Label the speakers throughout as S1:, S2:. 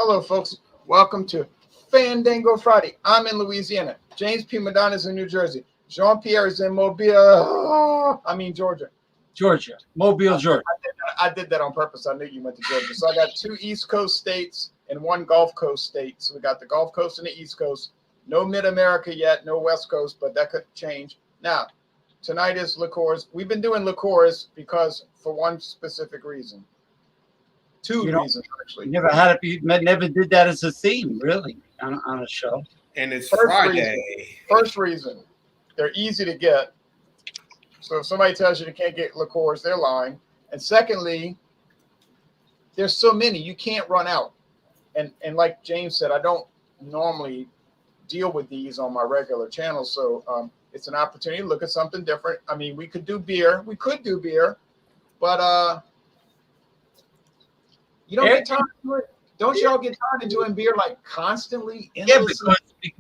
S1: Hello, folks. Welcome to Fandango Friday. I'm in Louisiana. James P. Madonna is in New Jersey. Jean-Pierre is in Mobile. Georgia.
S2: Georgia, Mobile, Georgia.
S1: I did that on purpose. I knew you went to Georgia. So I got 2 East Coast states and 1 Gulf Coast state. So we got the Gulf Coast and the East Coast. No Mid-America yet, no West Coast, but that could change. Now, tonight is Liqueurs. We've been doing Liqueurs because for one specific reason. Two reasons, actually.
S2: You never had it. You never did that as a theme, really, on a show.
S3: And it's Friday.
S1: First reason, they're easy to get. So if somebody tells you they can't get liqueurs, they're lying. And secondly, there's so many you can't run out. And like James said, I don't normally deal with these on my regular channel, so it's an opportunity to look at something different. I mean, we could do beer, but you don't get tired of it. Don't y'all get tired of doing beer like constantly?
S2: Yeah,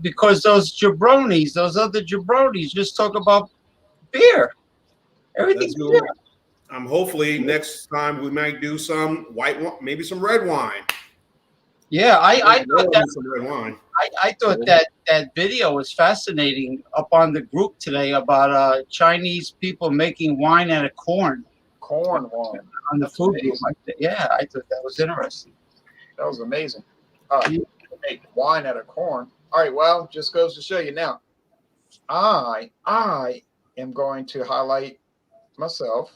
S2: because those jabronis, those other jabronis, just talk about beer. Everything's beer.
S3: Hopefully next time we might do some white wine, maybe some red wine.
S2: Yeah, I thought that
S3: some red wine.
S2: I thought that video was fascinating up on the group today about Chinese people making wine out of corn.
S1: Corn wine
S2: on the food group. Yeah, I thought that was interesting.
S1: That was amazing. Make wine out of corn. All right, well, just goes to show you now. I am going to highlight myself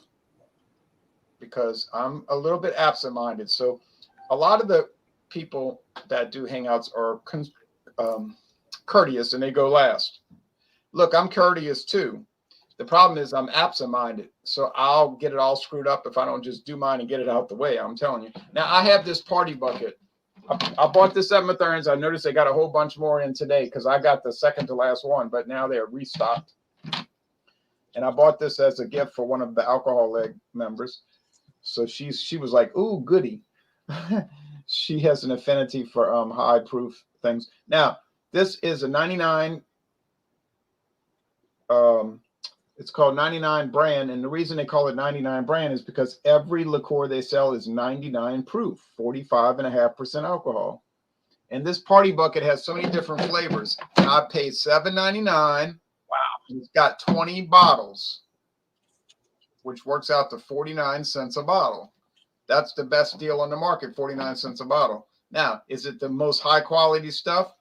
S1: because I'm a little bit absent-minded. So a lot of the people that do hangouts are courteous and they go last. Look, I'm courteous too. The problem is I'm absent-minded, so I'll get it all screwed up if I don't just do mine and get it out the way. I'm telling you. Now, I have this party bucket. I bought this at Mathern's. I noticed they got a whole bunch more in today because I got the second to last one, but now they're restocked. And I bought this as a gift for one of the Alcohol Leg members. So she was like, ooh, goody. She has an affinity for high proof things. Now, this is a 99 it's called 99 brand, and the reason they call it 99 brand is because every liqueur they sell is 99 proof, 45.5% alcohol. And this party bucket has so many different flavors. And I paid $7.99. Wow. It's got 20 bottles, which works out to 49 cents a bottle. That's the best deal on the market, 49 cents a bottle. Now, is it the most high quality stuff?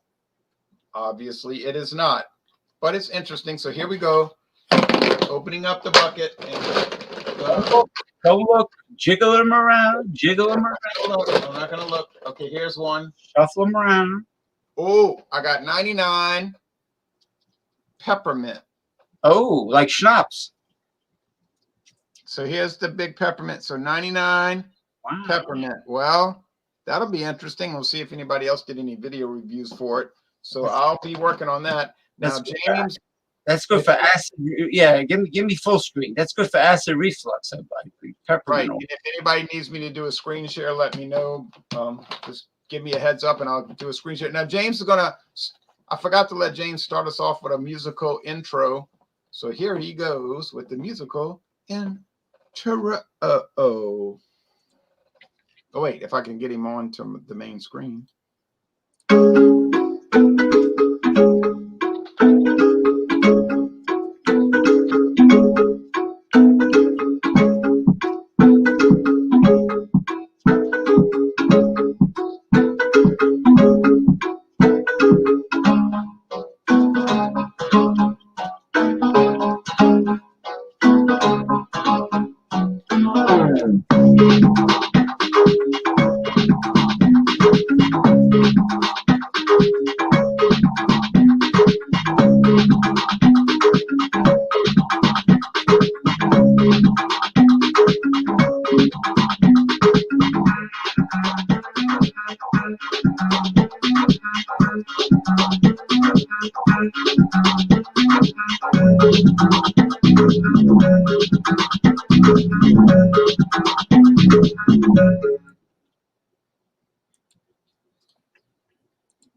S1: Obviously, it is not. But it's interesting. So here we go. Opening up the bucket and
S2: don't look, jiggle them around, I'm
S1: not gonna look. Okay, here's one.
S2: Shuffle them around.
S1: Oh, I got 99 peppermint.
S2: Oh, like schnapps.
S1: So here's the big peppermint. So 99 peppermint. Well, that'll be interesting. We'll see if anybody else did any video reviews for it. So I'll be working on that. Now, James.
S2: That's good for acid. Yeah, give me full screen. That's good for acid reflux.
S1: Right. And if anybody needs me to do a screen share, let me know. Just give me a heads up and I'll do a screen share. Now, James is gonna. I forgot to let James start us off with a musical intro. So here he goes with the musical intro. Oh, wait, if I can get him on to the main screen.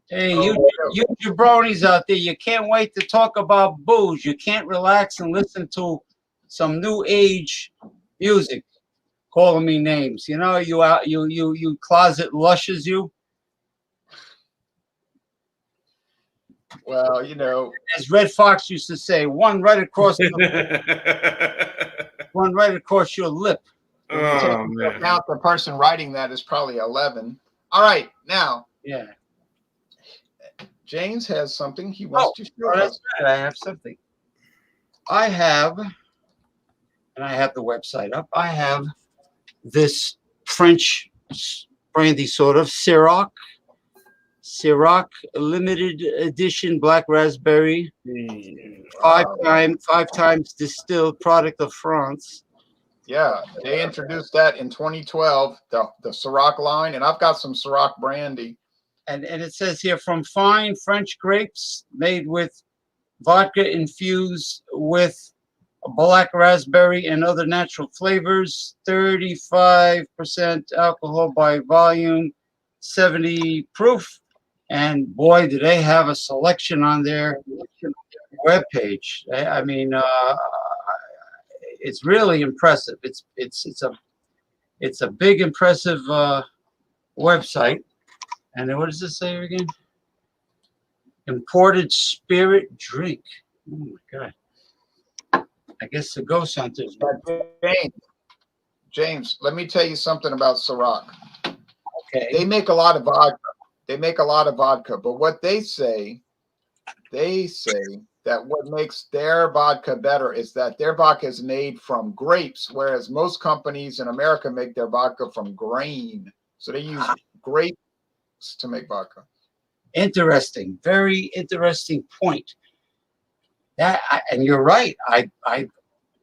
S2: Hey, you jabronis out there, you can't wait to talk about booze. You can't relax and listen to some new age music calling me names. You know, you closet lushes, you.
S1: Well, you know,
S2: As Red Fox used to say, one right across your lip.
S1: when you take
S3: Oh
S1: into
S3: man.
S1: account the person writing that is probably 11. All right, now
S2: Yeah.
S1: James has something he wants to show
S2: Oh, that's
S1: us.
S2: right. I have something. I have, and I have the website up. I have this French brandy sort of Sorak limited edition black raspberry, five times distilled product of France.
S1: Yeah, they introduced that in 2012, the Sorak line, and I've got some Sorak brandy.
S2: And it says here, from fine French grapes made with vodka infused with black raspberry and other natural flavors, 35% alcohol by volume, 70 proof. And boy, do they have a selection on their webpage. I mean, it's really impressive. It's a big, impressive website. And then what does this say again? Imported spirit drink. Oh my God. I guess the ghost hunters.
S1: James, let me tell you something about Sorak.
S2: Okay.
S1: They make a lot of vodka. But what they say that what makes their vodka better is that their vodka is made from grapes, whereas most companies in America make their vodka from grain. So they use grapes to make vodka.
S2: Interesting. Very interesting point. And you're right.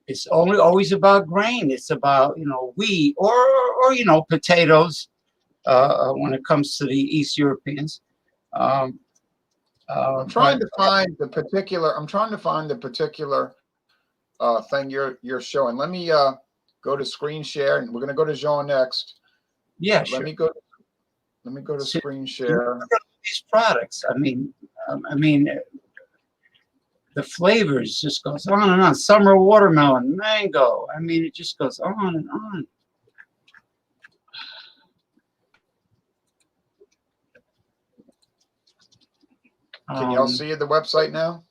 S2: It's always about grain. It's about, wheat or potatoes when it comes to the East Europeans.
S1: I'm trying to find the particular thing you're showing. Let me go to screen share, and we're going to go to Jean next.
S2: Yeah, sure.
S1: Let me go to screen share.
S2: These products. I mean, the flavors just goes on and on. Summer watermelon, mango. I mean, it just goes on and on.
S1: Can y'all see the website now?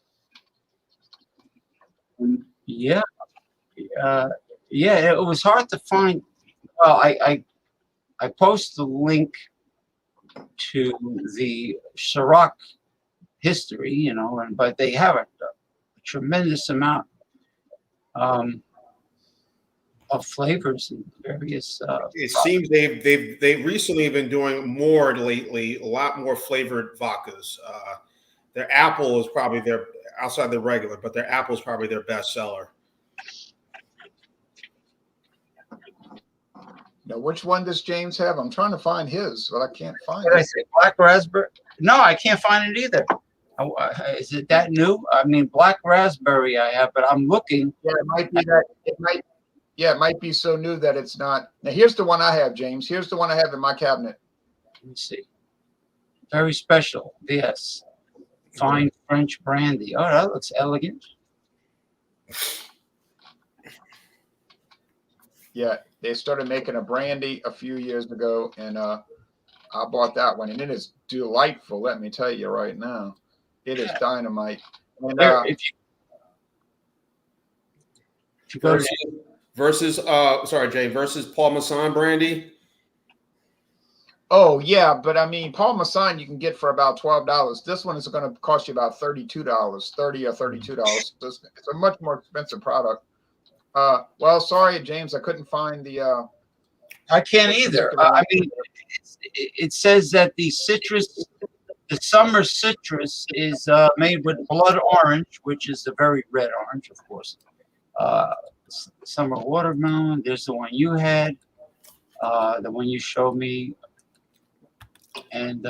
S2: Yeah. It was hard to find. Well, I post the link to the Sorak history, but they have a tremendous amount of flavors and various.
S3: It seems they've recently been doing more lately, a lot more flavored vodkas. Their apple is probably outside the regular, but their apple is probably their best seller.
S1: Now, which one does James have? I'm trying to find his, but I can't find
S2: What did I
S1: it.
S2: say? Black raspberry? No, I can't find it either. Is it that new? I mean, black raspberry I have, but I'm looking.
S1: Yeah, it might be that. It might be so new that it's not. Now, here's the one I have, James. Here's the one I have in my cabinet.
S2: Let me see. Very special. Yes. Fine French brandy. Oh, that looks elegant.
S1: Yeah, they started making a brandy a few years ago, and I bought that one, and it is delightful. Let me tell you right now, it is dynamite. And
S2: If you go
S3: versus Paul Masson brandy.
S1: Oh yeah, but I mean, Paul Masson you can get for about $12. This one is going to cost you about $32, $30 or $32. So it's a much more expensive product. Well, sorry, James, I couldn't find the.
S2: I can't either. I mean, it says that the summer citrus is made with blood orange, which is a very red orange, of course. Summer watermelon. There's the one you had, the one you showed me, and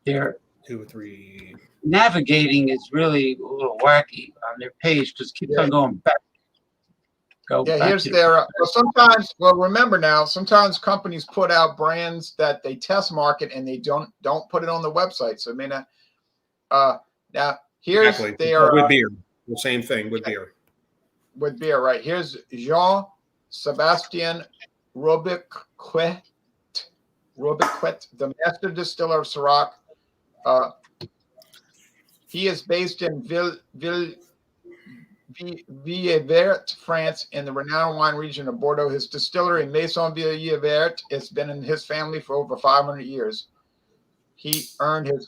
S2: their
S3: 2 or 3
S2: navigating is really a little wacky on their page because it keeps on going back.
S1: Here's their. Remember now, sometimes companies put out brands that they test market and they don't put it on the website. So I mean, now here's their
S3: with beer. The same thing with beer.
S1: With beer, right? Here's Jean Sebastian Robiquet, the master distiller of Sorak. He is based in Villevert, France, in the renowned wine region of Bordeaux. His distillery, Maison Villevert, has been in his family for over 500 years. He earned his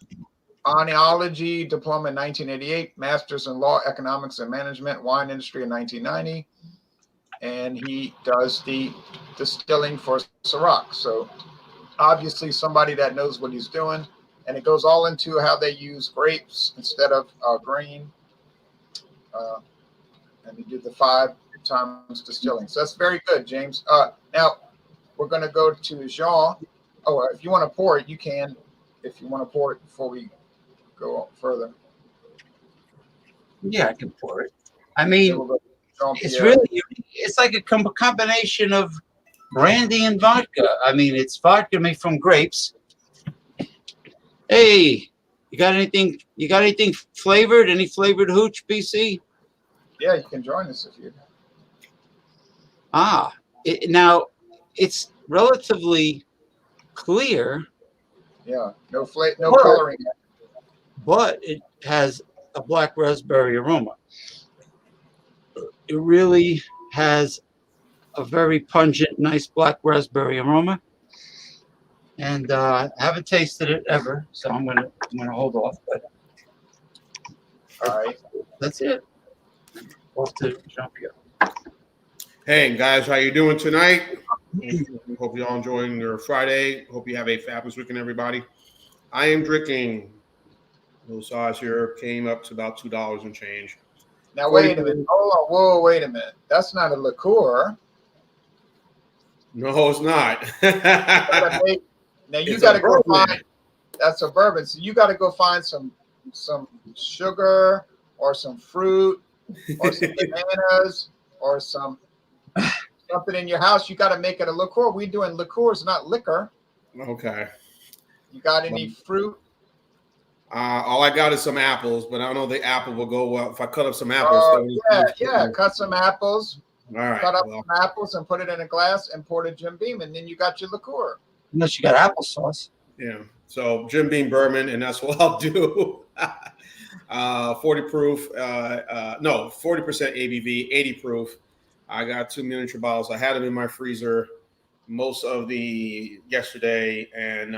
S1: oenology diploma in 1988, master's in law, economics, and management, wine industry in 1990, and he does the distilling for Sorak. So obviously somebody that knows what he's doing, and it goes all into how they use grapes instead of grain. And he did the 5 times distilling. So that's very good, James. Now we're going to go to Jean. Oh, if you want to pour it, you can. If you want to pour it before we go further.
S2: Yeah, I can pour it. I mean,
S1: We'll
S2: it's really, it's like a combination of brandy and vodka. I mean, it's vodka made from grapes. Hey, you got anything? You got anything flavored? Any flavored hooch, BC?
S1: Yeah, you can join us if you.
S2: Now it's relatively clear.
S1: Yeah, no coloring.
S2: But it has a black raspberry aroma. It really has a very pungent, nice black raspberry aroma. And I haven't tasted it ever, so I'm gonna hold off. But
S1: all right,
S2: that's it. Off to jump here.
S3: Hey guys, how you doing tonight? Hope you all enjoying your Friday. Hope you have a fabulous weekend, everybody. I am drinking. Little size here came up to about $2 and change.
S1: Now wait a minute. Hold on. Whoa, wait a minute. That's not a liqueur.
S3: No, it's not.
S1: Now you got to go find. That's a bourbon. So you got to go find some sugar or some fruit or some bananas or something in your house. You got to make it a liqueur. We're doing liqueurs, not liquor.
S3: Okay.
S1: You got any fruit?
S3: All I got is some apples, but I don't know the apple will go well if I cut up some apples.
S1: Yeah. Cut some apples.
S3: All right.
S1: Cut up some apples and put it in a glass and pour the Jim Beam, and then you got your liqueur.
S2: Unless you got applesauce.
S3: Yeah. So Jim Beam bourbon, and that's what I'll do. 40 proof. No, 40% ABV, 80 proof. I got 2 miniature bottles. I had them in my freezer most of the yesterday, and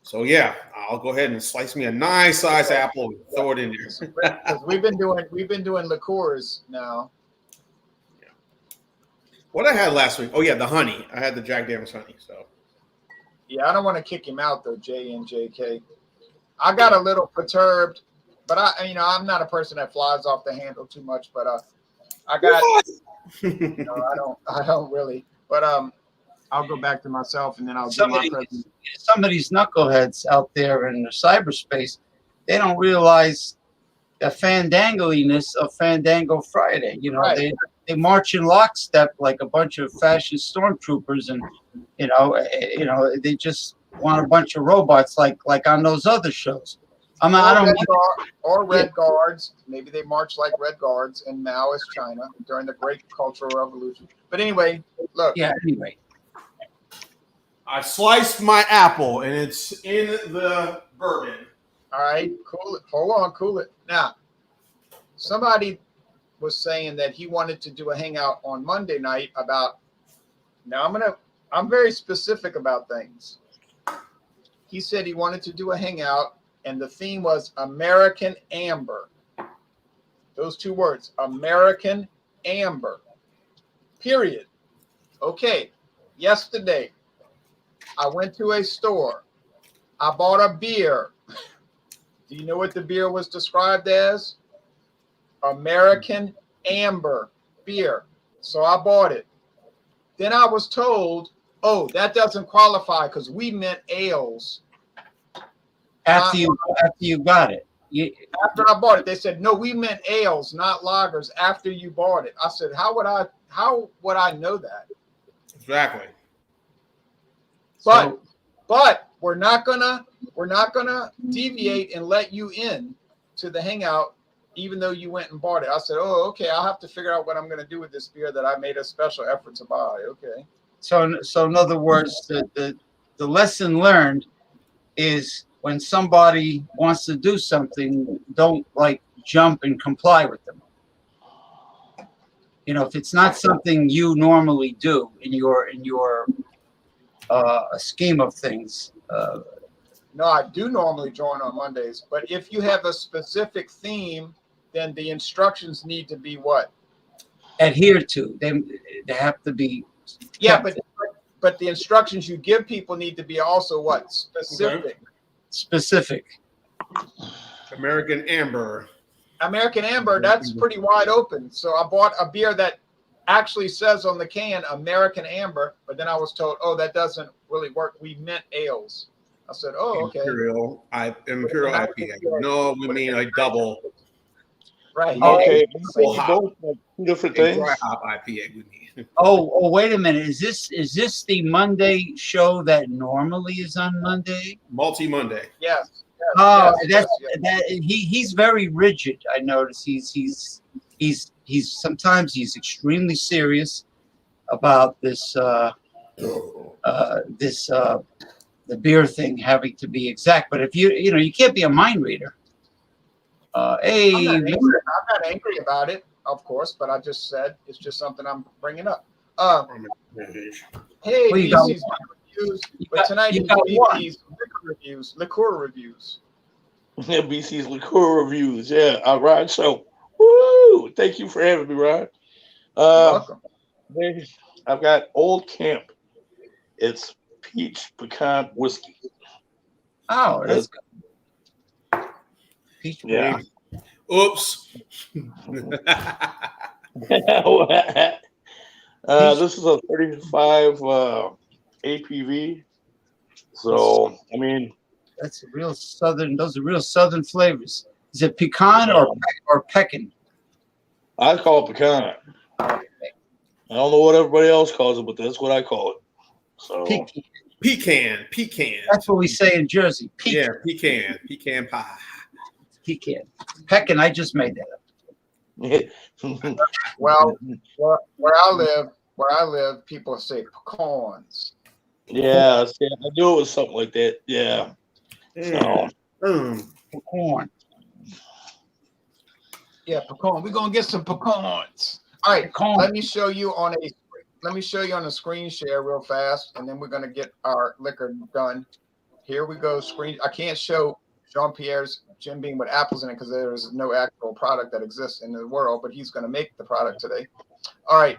S3: so yeah, I'll go ahead and slice me a nice size apple and throw it in there.
S1: we've been doing liqueurs now.
S3: Yeah. What I had last week? Oh yeah, the honey. I had the Jack Daniel's honey. So
S1: yeah, I don't want to kick him out though, J and JK. I got a little perturbed, but I'm not a person that flies off the handle too much. But I got, I don't really. But I'll go back to myself and then I'll do my present.
S2: Some of these knuckleheads out there in the cyberspace, they don't realize the fandangoiness of Fandango Friday. You know, right. They march in lockstep like a bunch of fascist stormtroopers, and they just want a bunch of robots like on those other shows.
S1: Red Guards. Maybe they march like Red Guards in Maoist China during the Great Cultural Revolution. But anyway, look.
S2: Yeah. Anyway.
S3: I sliced my apple and it's in the bourbon.
S1: All right, cool it. Hold on, cool it. Now, somebody was saying that he wanted to do a hangout on Monday night about. Now I'm very specific about things. He said he wanted to do a hangout, and the theme was American Amber. Those 2 words, American Amber. Period. Okay. Yesterday, I went to a store. I bought a beer. Do you know what the beer was described as? American Amber beer. So I bought it. Then I was told, oh, that doesn't qualify because we meant ales.
S2: After you got it.
S1: After I bought it, they said, no, we meant ales, not lagers, after you bought it. I said, how would I know that?
S3: Exactly.
S1: But we're not gonna deviate and let you in to the hangout, even though you went and bought it. I said, oh, okay, I'll have to figure out what I'm gonna do with this beer that I made a special effort to buy. Okay.
S2: So in other words, the lesson learned is when somebody wants to do something, don't like jump and comply with them. You know, if it's not something you normally do in your scheme of things.
S1: No, I do normally join on Mondays, but if you have a specific theme, then the instructions need to be what?
S2: Adhere to. They have to be.
S1: Yeah,
S2: kept.
S1: but the instructions you give people need to be also what? Specific.
S3: Okay.
S2: Specific.
S3: American Amber.
S1: American Amber, that's pretty wide open. So I bought a beer that actually says on the can American Amber, but then I was told, oh, that doesn't really work. We meant ales. I said, oh, okay.
S3: Imperial IPA. No, we mean a double.
S1: Right.
S4: Okay.
S3: Double hop.
S4: Both like two different
S3: A
S4: things.
S3: dry hop IPA we mean.
S2: Oh, wait a minute. Is this the Monday show that normally is on Monday?
S3: Multi Monday.
S1: Yes.
S2: Oh,
S1: yes,
S2: that he's very rigid. I notice he's sometimes he's extremely serious about this the beer thing having to be exact. But if you can't be a mind reader. Hey,
S1: I'm not angry about it, of course, but I just said it's just something I'm bringing up. Hey,
S2: Well, you got
S1: BC's reviews,
S2: you
S1: but
S2: got-
S1: tonight
S2: you
S1: is
S2: got one.
S1: BC's liqueur reviews.
S4: Yeah, BC's liqueur reviews. Yeah, Ryan. So, woo! Thank you for having me, Ryan.
S1: You're welcome.
S4: I've got Old Camp. It's peach pecan whiskey.
S2: Oh, that's good. Peach
S4: Yeah.
S3: Oops.
S4: This is a 35 APV. So, I mean,
S2: that's a real southern. Those are real southern flavors. Is it pecan or pecan?
S4: I call it pecan. I don't know what everybody else calls it, but that's what I call it. So
S2: Pecan.
S3: Pecan.
S2: That's what we say in Jersey. Pecan.
S3: Yeah, pecan pie.
S2: Pecan. Pecan. I just made that up.
S1: Well, where I live, people say pecans.
S4: yeah, see, I knew it was something like that. Yeah. So,
S2: Pecan.
S1: Yeah, pecan. We're gonna get some pecans. All right,
S2: Pecan.
S1: let me show you on a screen share real fast, and then we're gonna get our liquor done. Here we go. Screen. I can't show Jean-Pierre's Jim Beam with apples in it because there is no actual product that exists in the world, but he's gonna make the product today. All right.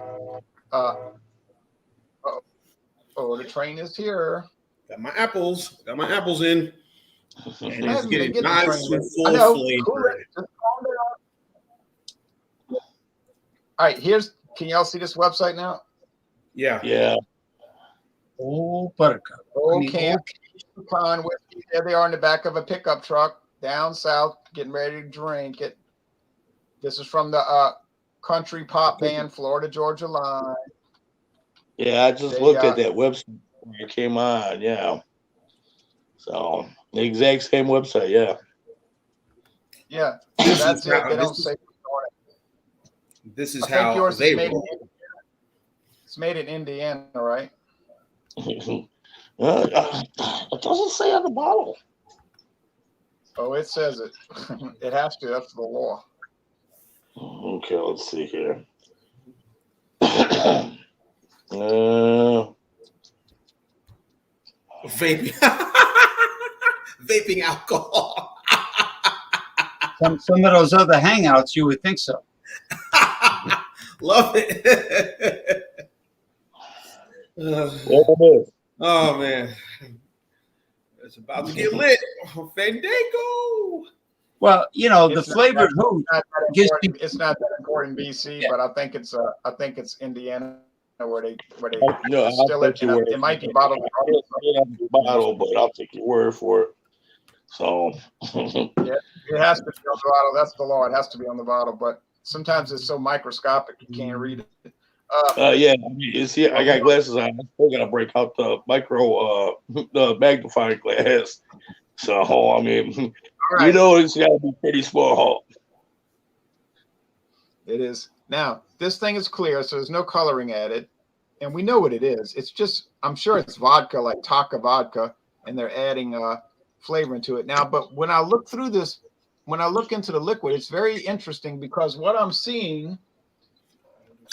S1: The train is here.
S3: Got my apples in. And
S1: I
S3: it's
S1: haven't been
S3: getting
S1: getting
S3: nice
S1: train
S3: and
S1: yet.
S3: full
S1: I know.
S3: flavor.
S1: Cool it. Just calm down. All right, can y'all see this website now?
S3: Yeah.
S4: yeah.
S2: Oh, buttercup.
S1: Old Camp Pecan whiskey. There they are in the back of a pickup truck down south, getting ready to drink it. This is from the country pop band Florida Georgia Line.
S4: Yeah, I just looked at that website when it came on. Yeah. So, the exact same website. Yeah.
S1: Yeah, so that's it. They don't say.
S3: This is
S1: I think
S3: how
S1: yours
S3: they
S1: is made in
S3: roll.
S1: Indiana. It's made in Indiana, right?
S4: It doesn't say on the bottle.
S1: Oh, it says it. It has to. That's the law.
S4: Okay, let's see here.
S3: Vaping. Vaping alcohol.
S2: Some of those other hangouts, you would think so.
S3: Love it. Oh man, it's about to get lit. Fandango.
S2: Well, the
S1: It's not
S2: flavored
S1: that-
S2: hoot
S1: Not that
S2: gives
S1: important.
S2: people.
S1: It's not that important in BC,
S2: Yeah.
S1: but I think it's Indiana where they
S4: No, I'll
S1: distill it.
S4: take your word.
S1: It might be bottled.
S4: I didn't see it on the bottle, but I'll take your word for it. So,
S1: It has to be on the bottle. That's the law. It has to be on the bottle. But sometimes it's so microscopic you can't read it.
S4: yeah, I mean, you see, I got glasses on. I'm still gonna break out the the magnifying glass. So, I mean,
S1: All right.
S4: it's got to be pretty small.
S1: It is. Now, this thing is clear, so there's no coloring added. And we know what it is. It's just, I'm sure it's vodka, like Taka vodka, and they're adding flavor into it. Now, but when I look through this, when I look into the liquid, it's very interesting because what I'm seeing,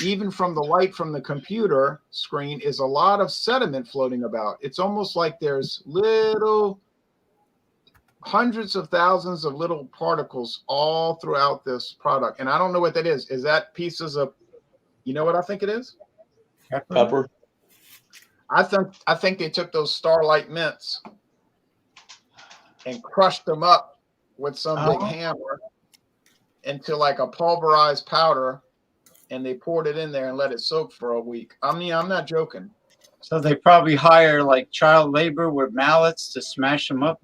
S1: even from the light from the computer screen, is a lot of sediment floating about. It's almost like there's little hundreds of thousands of little particles all throughout this product. And I don't know what that is. Is that pieces of, you know what I think it is?
S4: Pepper.
S1: I think they took those Starlight mints and crushed them up with some big hammer into like a pulverized powder, and they poured it in there and let it soak for a week. I mean, I'm not joking.
S2: So they probably hire like child labor with mallets to smash them up.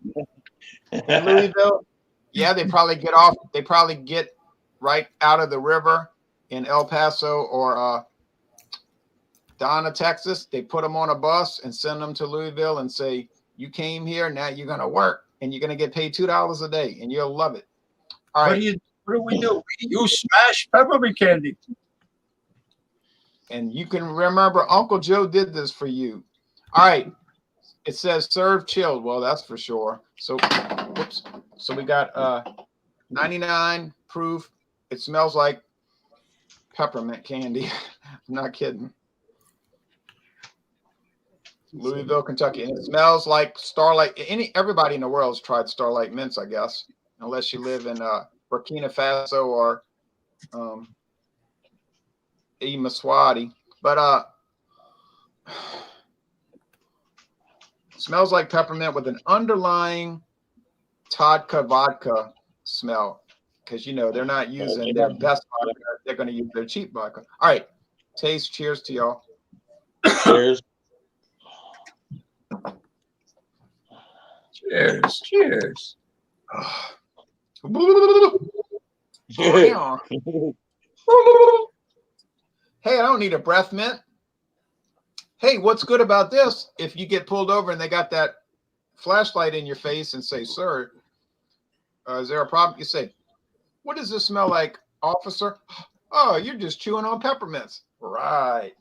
S1: In Louisville, yeah, they probably get right out of the river in El Paso or Donna, Texas. They put them on a bus and send them to Louisville and say, you came here, now you're going to work and you're going to get paid $2 a day and you'll love it. All right.
S2: What do we do? You smash peppermint candy.
S1: And you can remember Uncle Joe did this for you. All right. It says serve chilled. Well, that's for sure. So, whoops. So we got 99 proof. It smells like peppermint candy. I'm not kidding. Louisville, Kentucky. And it smells like Starlight. Everybody in the world has tried Starlight mints, I guess, unless you live in Burkina Faso or Maswati. But smells like peppermint with an underlying Todka vodka smell, because you know they're not using their best vodka; they're going to use their cheap vodka. All right, taste. Cheers to y'all.
S4: Cheers.
S2: Cheers. Cheers.
S1: Hey, I don't need a breath mint. Hey, what's good about this? If you get pulled over and they got that flashlight in your face and say, sir, is there a problem? You say, what does this smell like, officer? Oh, you're just chewing on peppermints. Right.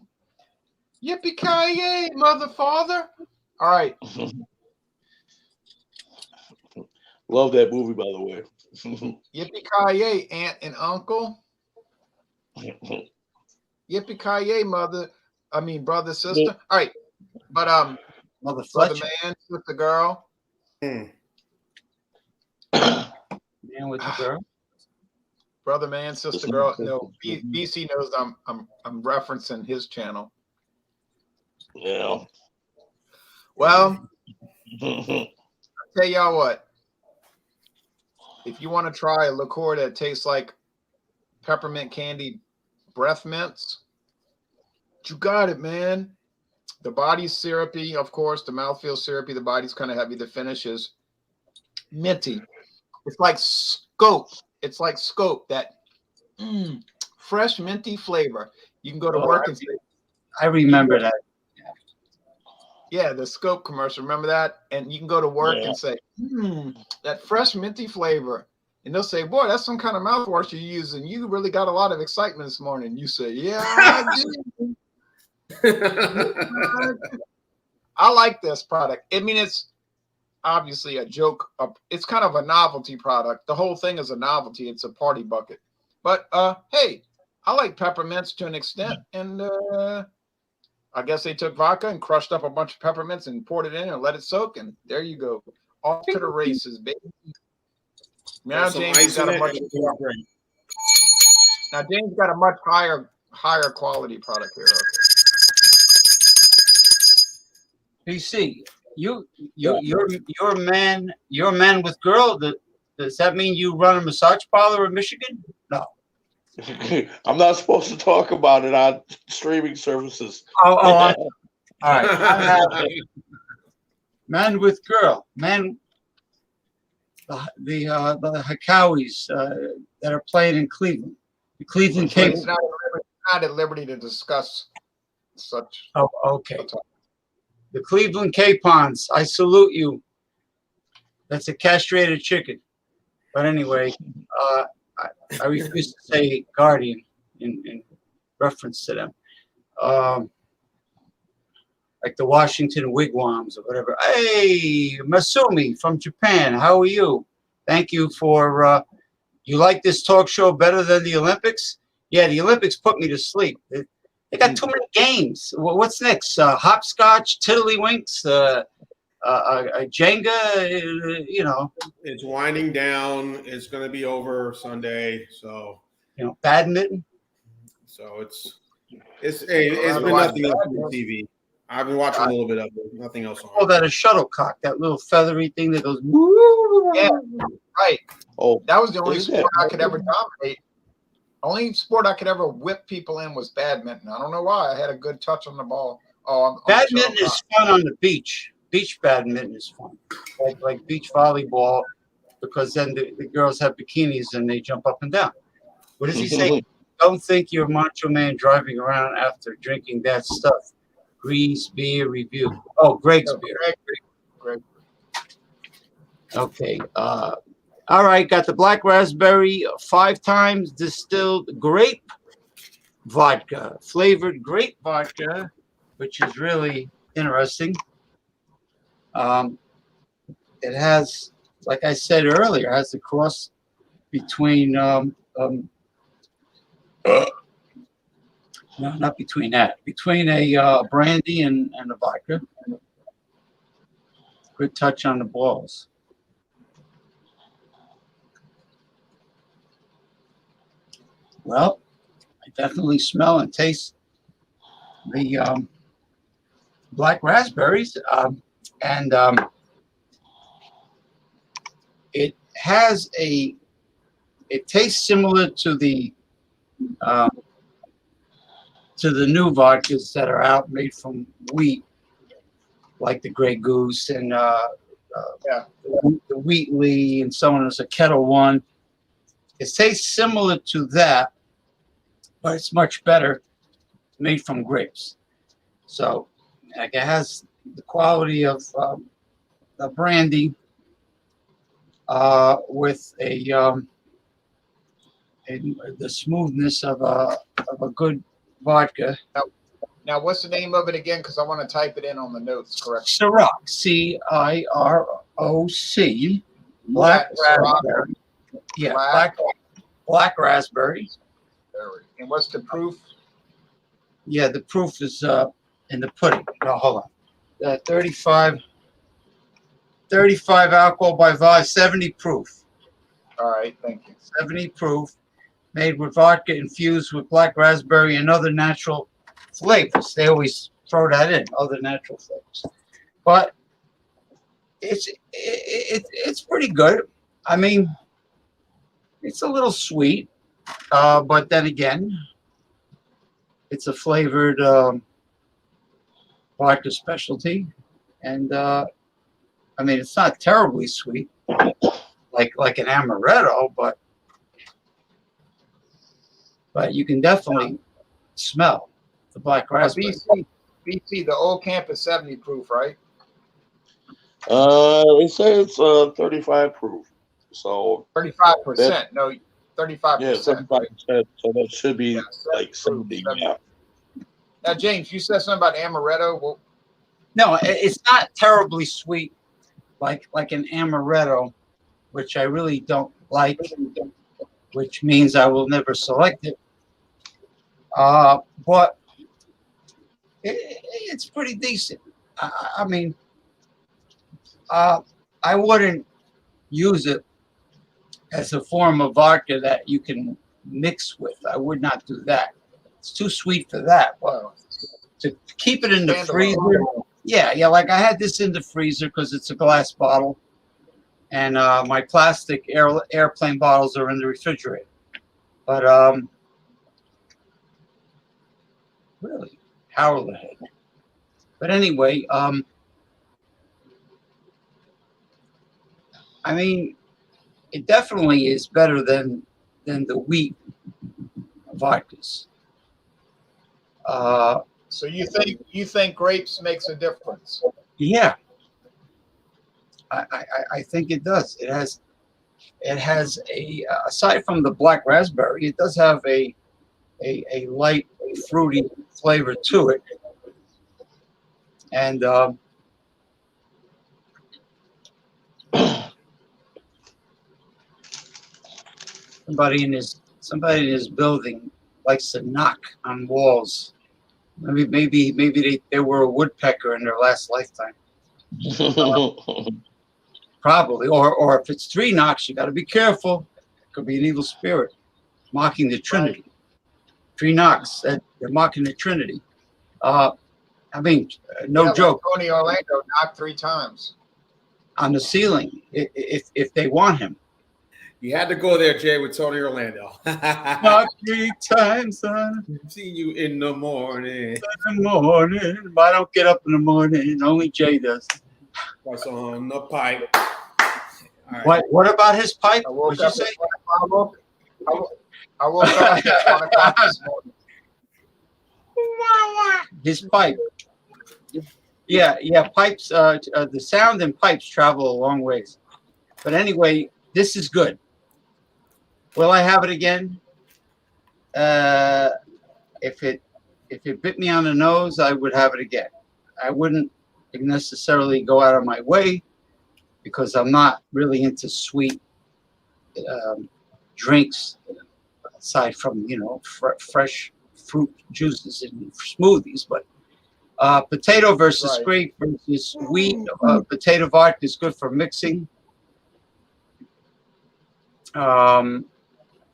S1: Yippee-ki-yay, mother father. All right.
S4: Love that movie, by the way.
S1: Yippee-ki-yay, aunt and uncle. Yippee-ki-yay, brother, sister. All right. But
S2: Mother
S1: brother
S2: Fletcher.
S1: man, sister girl.
S2: Man with the girl.
S1: Brother man, sister girl. No, BC knows I'm referencing his channel.
S4: Yeah.
S1: Well, I'll tell y'all what. If you want to try a liqueur that tastes like peppermint candy breath mints, you got it, man. The body's syrupy, of course. The mouth feels syrupy. The body's kind of heavy. The finish is minty. It's like scope. It's like scope, that fresh minty flavor. You can go to work and say,
S2: I remember that.
S1: yeah, the scope commercial. Remember that? And you can go to work and say, that fresh minty flavor. And they'll say, boy, that's some kind of mouthwash you're using. You really got a lot of excitement this morning. You say, yeah, I do. I like this product. I mean, it's obviously a joke. It's kind of a novelty product. The whole thing is a novelty. It's a party bucket. But hey, I like peppermints to an extent. And I guess they took vodka and crushed up a bunch of peppermints and poured it in and let it soak. And there you go. Off to the races, baby. Now James got a much higher quality product here. Okay.
S2: PC, you're man with girl. Does that mean you run a massage parlor in Michigan? No.
S4: I'm not supposed to talk about it on streaming services.
S2: All right. Man with girl. Man. The Hikawis that are playing in Cleveland. The Cleveland Cape.
S1: Not at liberty to discuss such.
S2: Oh, okay. The Cleveland Capons. I salute you. That's a castrated chicken. But anyway, I refuse to say guardian in reference to them. I like the Washington wigwams or whatever. Hey, Masumi from Japan, how are you? Thank you for, you like this talk show better than the Olympics? Yeah, the Olympics put me to sleep. They got too many games. What's next? Hopscotch, Tiddlywinks, Jenga, you know.
S3: It's winding down. It's going to be over Sunday. So,
S2: You know, badminton.
S3: so it's been nothing else on TV. I've been watching a little bit of it. Nothing else on.
S2: Oh, that a shuttlecock, that little feathery thing that goes.
S1: Yeah, right.
S4: Oh,
S1: That was the only
S4: is
S1: sport
S4: it?
S1: I could ever dominate. Only sport I could ever whip people in was badminton. I don't know why. I had a good touch on the ball. On
S2: Badminton
S1: the
S2: is fun on the beach. Beach badminton is fun, like beach volleyball, because then the girls have bikinis and they jump up and down. What does he say? Don't think you're Macho Man driving around after drinking that stuff. Grease beer review. Oh, Greg's beer.
S1: Greg.
S2: Okay. All right. Got the black raspberry 5 times distilled grape vodka, flavored grape vodka, which is really interesting. It has, like I said earlier, has the cross between no, not between that. Between a brandy and a vodka. Good touch on the balls. Well, I definitely smell and taste the black raspberries, and it has a. It tastes similar to the new vodkas that are out made from wheat, like the Grey Goose and the Wheatley and so on. There's a Kettle One. It tastes similar to that, but it's much better, made from grapes. So, like, it has the quality of the brandy with the smoothness of a good vodka.
S1: Now, what's the name of it again? Because I want to type it in on the notes correctly.
S2: Ciroc, C-I-R-O-C, black raspberry. Yeah, black raspberry.
S1: And what's the proof?
S2: Yeah, the proof is in the pudding. No, hold on. 35 alcohol by volume, 70 proof.
S1: All right, thank you.
S2: 70 proof, made with vodka infused with black raspberry and other natural flavors. They always throw that in, other natural flavors. But it's pretty good. I mean, it's a little sweet, but then again, it's a flavored vodka specialty, and I mean, it's not terribly sweet, like an amaretto, but you can definitely smell the black raspberry.
S1: BC, the old camp is 70 proof, right?
S4: They say it's 35 proof. So
S1: 35%. No, 35%.
S4: Yeah, 35%. So that should be like 70. Yeah.
S1: Now, James, you said something about amaretto. Well,
S2: no, it's not terribly sweet like an amaretto, which I really don't like, which means I will never select it. But it's pretty decent. I mean, I wouldn't use it as a form of vodka that you can mix with. I would not do that. It's too sweet for that. But to keep it in the freezer, yeah, like I had this in the freezer because it's a glass bottle, and my plastic airplane bottles are in the refrigerator. But really, power the head. But anyway, I mean, it definitely is better than the wheat vodkas.
S1: so you think grapes makes a difference?
S2: Yeah, I think it does. It has a aside from the black raspberry, it does have a light fruity flavor to it. And somebody in his building likes to knock on walls. Maybe they were a woodpecker in their last lifetime. Probably. Or if it's 3 knocks, you got to be careful. It could be an evil spirit mocking the Trinity. Right. 3 knocks. They're mocking the Trinity. No joke.
S1: Like Tony Orlando knocked 3 times
S2: on the ceiling if they want him.
S3: You had to go there, Jay, with Tony Orlando.
S2: Knock 3 times, son.
S3: See you in the morning.
S2: In the morning. But I don't get up in the morning. Only Jay does.
S3: What's on the pipe? Right.
S2: What about his pipe? What'd you say?
S1: I woke up at 1 o'clock this morning.
S2: His pipe. Yeah. Pipes. The sound in pipes travel a long ways. But anyway, this is good. Will I have it again? If it bit me on the nose, I would have it again. I wouldn't necessarily go out of my way because I'm not really into sweet drinks aside from fresh fruit juices and smoothies. But potato versus grape versus wheat. Potato vodka is good for mixing.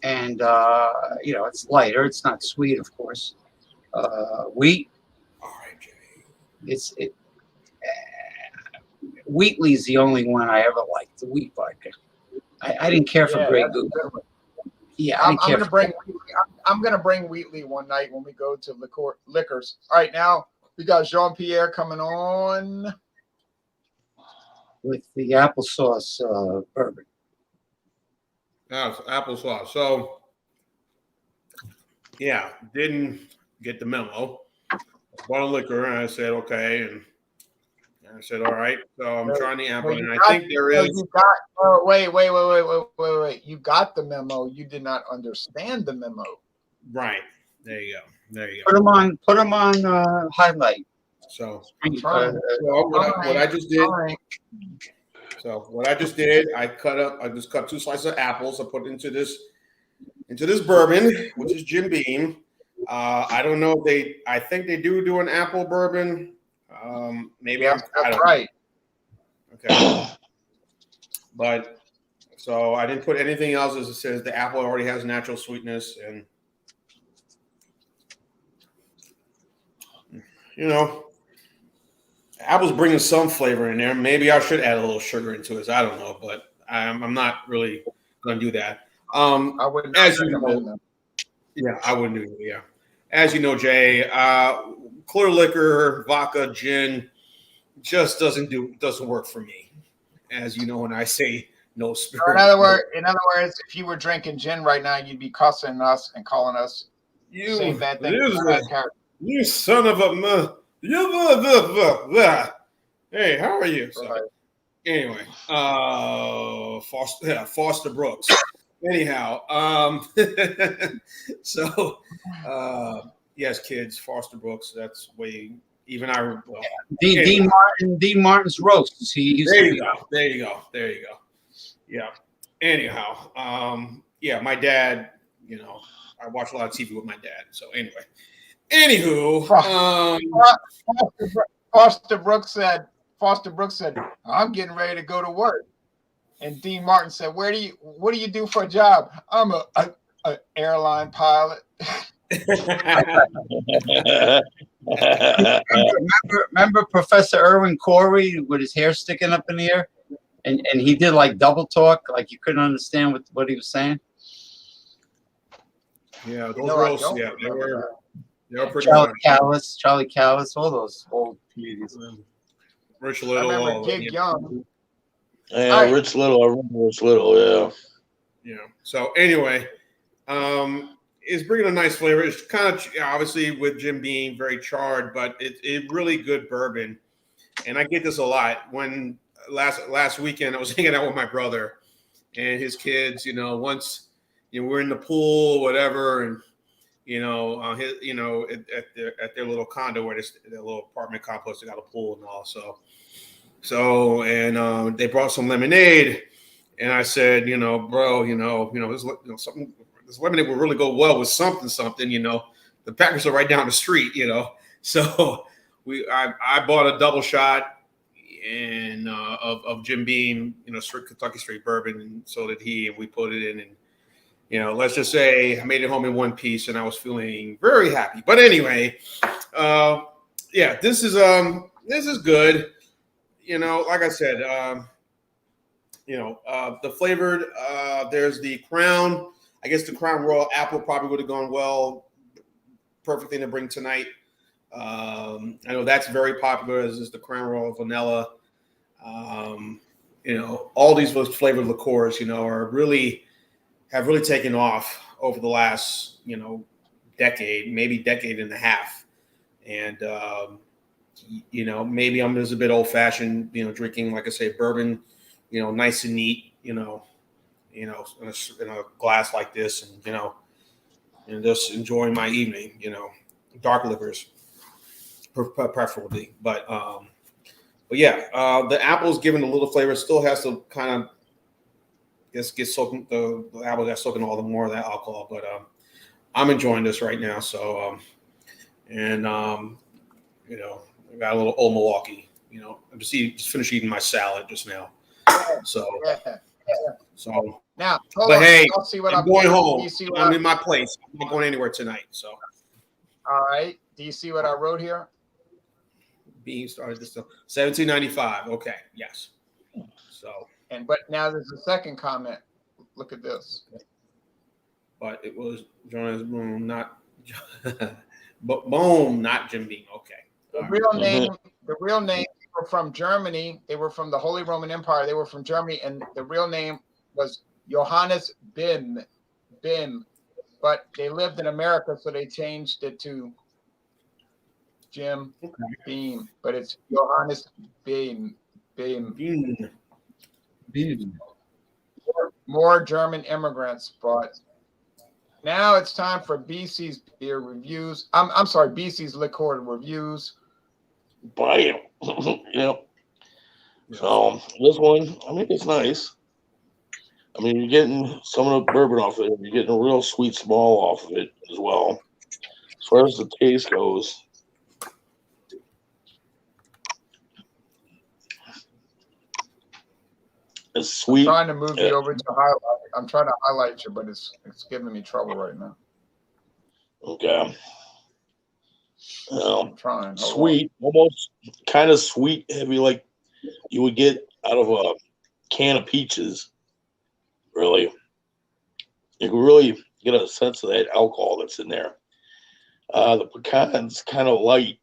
S2: It's lighter. It's not sweet, of course. Wheat.
S3: All right, Jay.
S2: Wheatley's the only one I ever liked. The wheat vodka. I didn't care for Grey Goose. Yeah, I'm
S1: gonna bring Wheatley one night when we go to Liqueurs. All right, now we got Jean-Pierre coming on
S2: with the applesauce bourbon.
S3: Applesauce. So, yeah, didn't get the memo. Bought a liquor, and I said, okay. And I said, all right. So I'm trying the apple, and I think there is.
S1: Wait. You got the memo. You did not understand the memo.
S3: Right. There you go.
S2: Put them on highlight.
S3: So what I just did. So what I just did, I just cut 2 slices of apples. I put into this bourbon, which is Jim Beam. I don't know if I think they do an apple bourbon. Maybe
S1: that's right.
S3: Okay. But so I didn't put anything else, as it says the apple already has natural sweetness, and apple's bringing some flavor in there. Maybe I should add a little sugar into it. I don't know, but I'm not really going to do that.
S1: I wouldn't.
S3: As you know, yeah, I wouldn't do it. Yeah, as you know, Jay, clear liquor, vodka, gin, just doesn't work for me. As you know, when I say no spirit.
S1: In other words, if you were drinking gin right now, you'd be cussing us and calling us saying bad things.
S3: You son of a. Hey, how are you? So, anyway, Foster Brooks. Anyhow, so yes, kids, Foster Brooks. That's way even I. Well,
S2: Dean Martin's roast.
S3: There you go. Yeah. Anyhow, my dad. I watch a lot of TV with my dad. So anyway. Anywho,
S1: Foster Brooks said, I'm getting ready to go to work. And Dean Martin said, what do you do for a job? I'm a airline pilot.
S2: remember Professor Irwin Corey with his hair sticking up in the air? And he did like double talk, like you couldn't understand what he was saying.
S3: Yeah, those roasts, they were pretty
S2: Charlie Callis, all those old comedians.
S3: Rich Little.
S1: I remember Gig Young.
S4: Yeah, right. Rich Little. I remember Rich Little, yeah.
S3: Yeah. So anyway, it's bringing a nice flavor. It's kind of obviously with Jim Beam, very charred, but it's really good bourbon. And I get this a lot. When last weekend I was hanging out with my brother and his kids, once we're in the pool, whatever, and at their little condo where their little apartment complex, they got a pool and all. So they brought some lemonade, and I said, bro, something. This lemonade would really go well with something. The Packers are right down the street. So I bought a double shot and of Jim Beam, Kentucky Straight Bourbon, and so did he, and we put it in, and let's just say I made it home in one piece, and I was feeling very happy. But anyway, this is good. Like I said, the flavored. There's the Crown. I guess the Crown Royal Apple probably would have gone well. Perfect thing to bring tonight. I know that's very popular, as is the Crown Royal Vanilla. All these flavored liqueurs, have really taken off over the last, decade, maybe decade and a half. And, maybe I'm just a bit old fashioned, drinking, like I say, bourbon, nice and neat, in a glass like this, and just enjoying my evening, dark liquors preferably. But yeah, the apple's given a little flavor. It still has to kind of get soaking. The apple got soaking all the more of that alcohol. But I'm enjoying this right now. So I got a little Old Milwaukee. I just finished eating my salad just now. So
S1: now,
S3: hey,
S1: I'll see what
S3: I'm going home.
S1: I'm
S3: I'm in my place. I'm not going anywhere tonight. So
S1: all right. Do you see what I wrote here?
S3: Being started this $17.95. Okay, yes. So,
S1: but now there's a second comment. Look at this.
S3: But it was Jonas Boom, not but Boom, not Jim Beam. Okay.
S1: The real name. The real name. They were from Germany. They were from the Holy Roman Empire. They were from Germany, and the real name was Johannes Bim. But they lived in America, so they changed it to Jim Beam, but it's Johannes Beam. More German immigrants, but now it's time for BC's beer reviews. I'm sorry, BC's liqueur reviews.
S4: Bam. Yep. So this one, I mean, it's nice. I mean, you're getting some of the bourbon off of it. You're getting a real sweet small off of it as well. As far as the taste goes, it's sweet.
S1: I'm trying to move you over to highlight. I'm trying to highlight you, but it's giving me trouble right now.
S4: Okay.
S1: I'm trying.
S4: Sweet, almost kind of sweet, heavy, like you would get out of a can of peaches. Really, you can really get a sense of that alcohol that's in there. The pecan's kind of light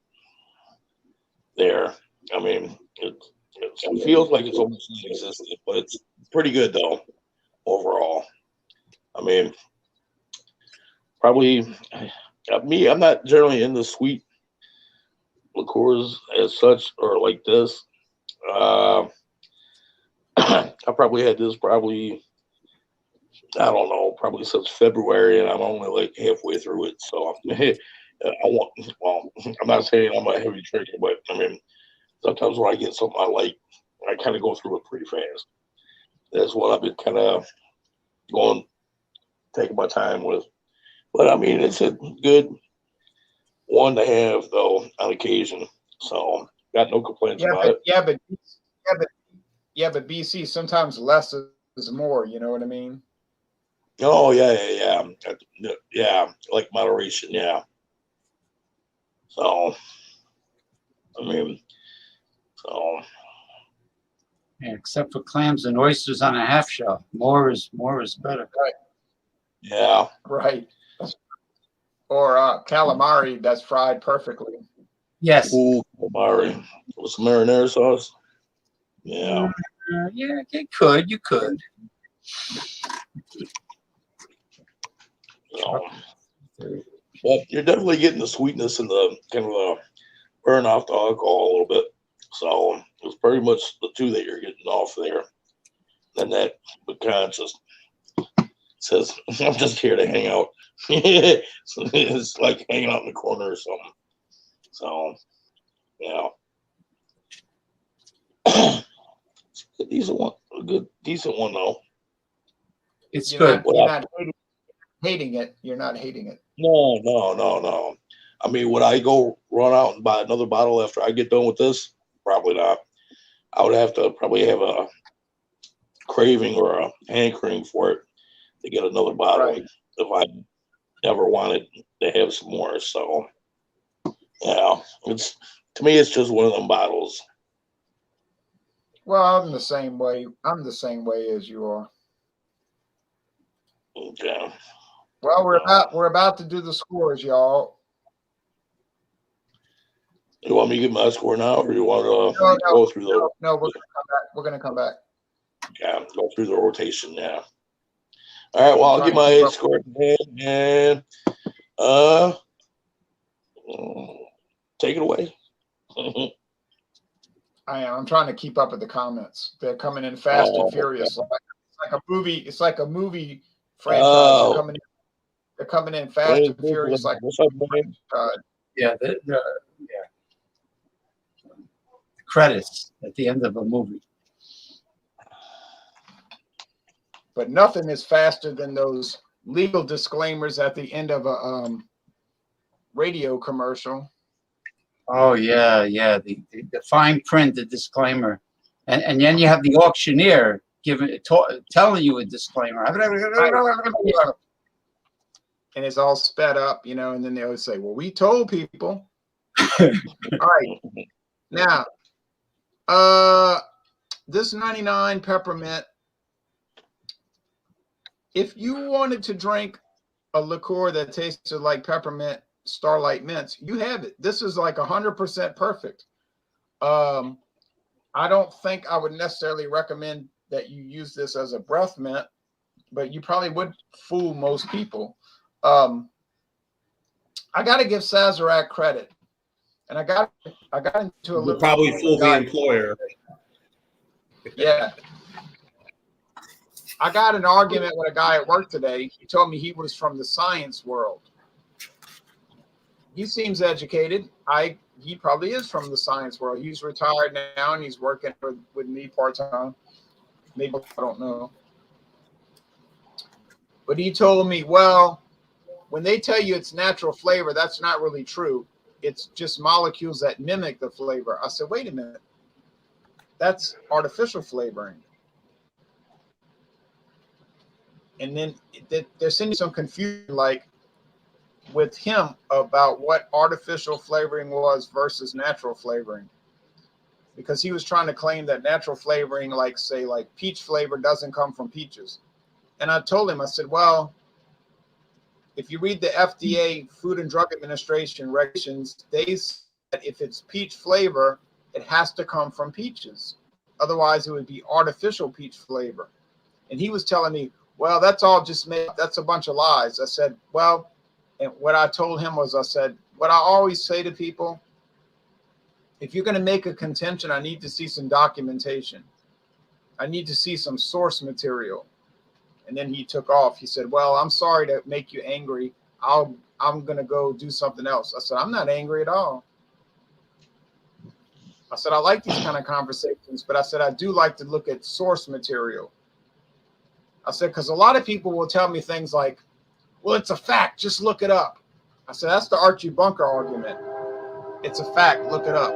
S4: there. I mean, it feels like it's almost non-existent, but it's pretty good though overall. I mean, probably me. I'm not generally into sweet liqueurs as such or like this. I probably had this I don't know, probably since February, and I'm only like halfway through it. So I'm not saying I'm a heavy drinker, but I mean, sometimes when I get something I like, I kind of go through it pretty fast. That's what I've been kind of taking my time with. But I mean, it's a good one to have though on occasion. So got no complaints about it.
S1: But BC, sometimes less is more. You know what I mean?
S4: Oh yeah, like moderation, yeah. So, I mean,
S2: Yeah, except for clams and oysters on a half shell. More is better.
S1: Right.
S4: Yeah.
S1: Right. Or calamari that's fried perfectly.
S2: Yes.
S4: Ooh, calamari with some marinara sauce. Yeah.
S2: Yeah, you could.
S4: But you're definitely getting the sweetness and the kind of the burn off the alcohol a little bit. So it's pretty much the two that you're getting off there. Then that pecan just says, I'm just here to hang out. It's like hanging out in the corner or something. So, yeah. A decent one. A good, decent one, though.
S2: It's
S1: You're
S2: good.
S1: not hating it. You're not hating it.
S4: No. I mean, would I go run out and buy another bottle after I get done with this? Probably not. I would have to probably have a craving or a hankering for it to get another bottle
S1: Right.
S4: if I ever wanted to have some more. So, yeah, it's to me, it's just one of them bottles.
S1: Well, I'm the same way. I'm the same way as you are.
S4: Okay.
S1: Well, we're about to do the scores, y'all.
S4: You want me to give my score now, or you want to
S1: No,
S4: go through the?
S1: no, we're gonna come back. We're gonna come back.
S4: Yeah, go through the rotation. Yeah. All right. Well, I'll
S1: Trying
S4: give
S1: to keep
S4: my
S1: up.
S4: score and uh, take it away.
S1: I'm trying to keep up with the comments. They're coming in fast and furious.
S4: Okay.
S1: It's like a movie. It's like a movie franchise.
S4: Oh,
S1: They're coming in fast and furious. Like
S4: what's up, man?
S2: Yeah, the credits at the end of a movie.
S1: But nothing is faster than those legal disclaimers at the end of a radio commercial.
S2: Oh yeah. The fine print, the disclaimer, and then you have the auctioneer telling you a disclaimer.
S1: And it's all sped up, and then they always say, well, we told people. All right. Now, this 99 peppermint, if you wanted to drink a liqueur that tasted like peppermint Starlight Mints, you have it. This is like 100% perfect. I don't think I would necessarily recommend that you use this as a breath mint, but you probably would fool most people. I got to give Sazerac credit, and I got into a little.
S3: Probably fool the employer.
S1: Yeah. I got an argument with a guy at work today. He told me he was from the science world. He seems educated. He probably is from the science world. He's retired now and he's working with me part-time. Maybe, I don't know. But he told me, well, when they tell you it's natural flavor, that's not really true. It's just molecules that mimic the flavor. I said, wait a minute. That's artificial flavoring. And then there seems some confusion, like with him, about what artificial flavoring was versus natural flavoring. Because he was trying to claim that natural flavoring, like peach flavor, doesn't come from peaches. And I told him, I said, well, if you read the FDA, Food and Drug Administration regulations, they said if it's peach flavor, it has to come from peaches. Otherwise, it would be artificial peach flavor. And he was telling me, well, that's all just made up. That's a bunch of lies. I said, well, and what I told him was, I said, what I always say to people, if you're going to make a contention, I need to see some documentation. I need to see some source material. And then he took off. He said, well, I'm sorry to make you angry. I'm going to go do something else. I said, I'm not angry at all. I said, I like these kind of conversations, but I said, I do like to look at source material. I said, because a lot of people will tell me things like, well, it's a fact, just look it up. I said, that's the Archie Bunker argument. It's a fact, look it up.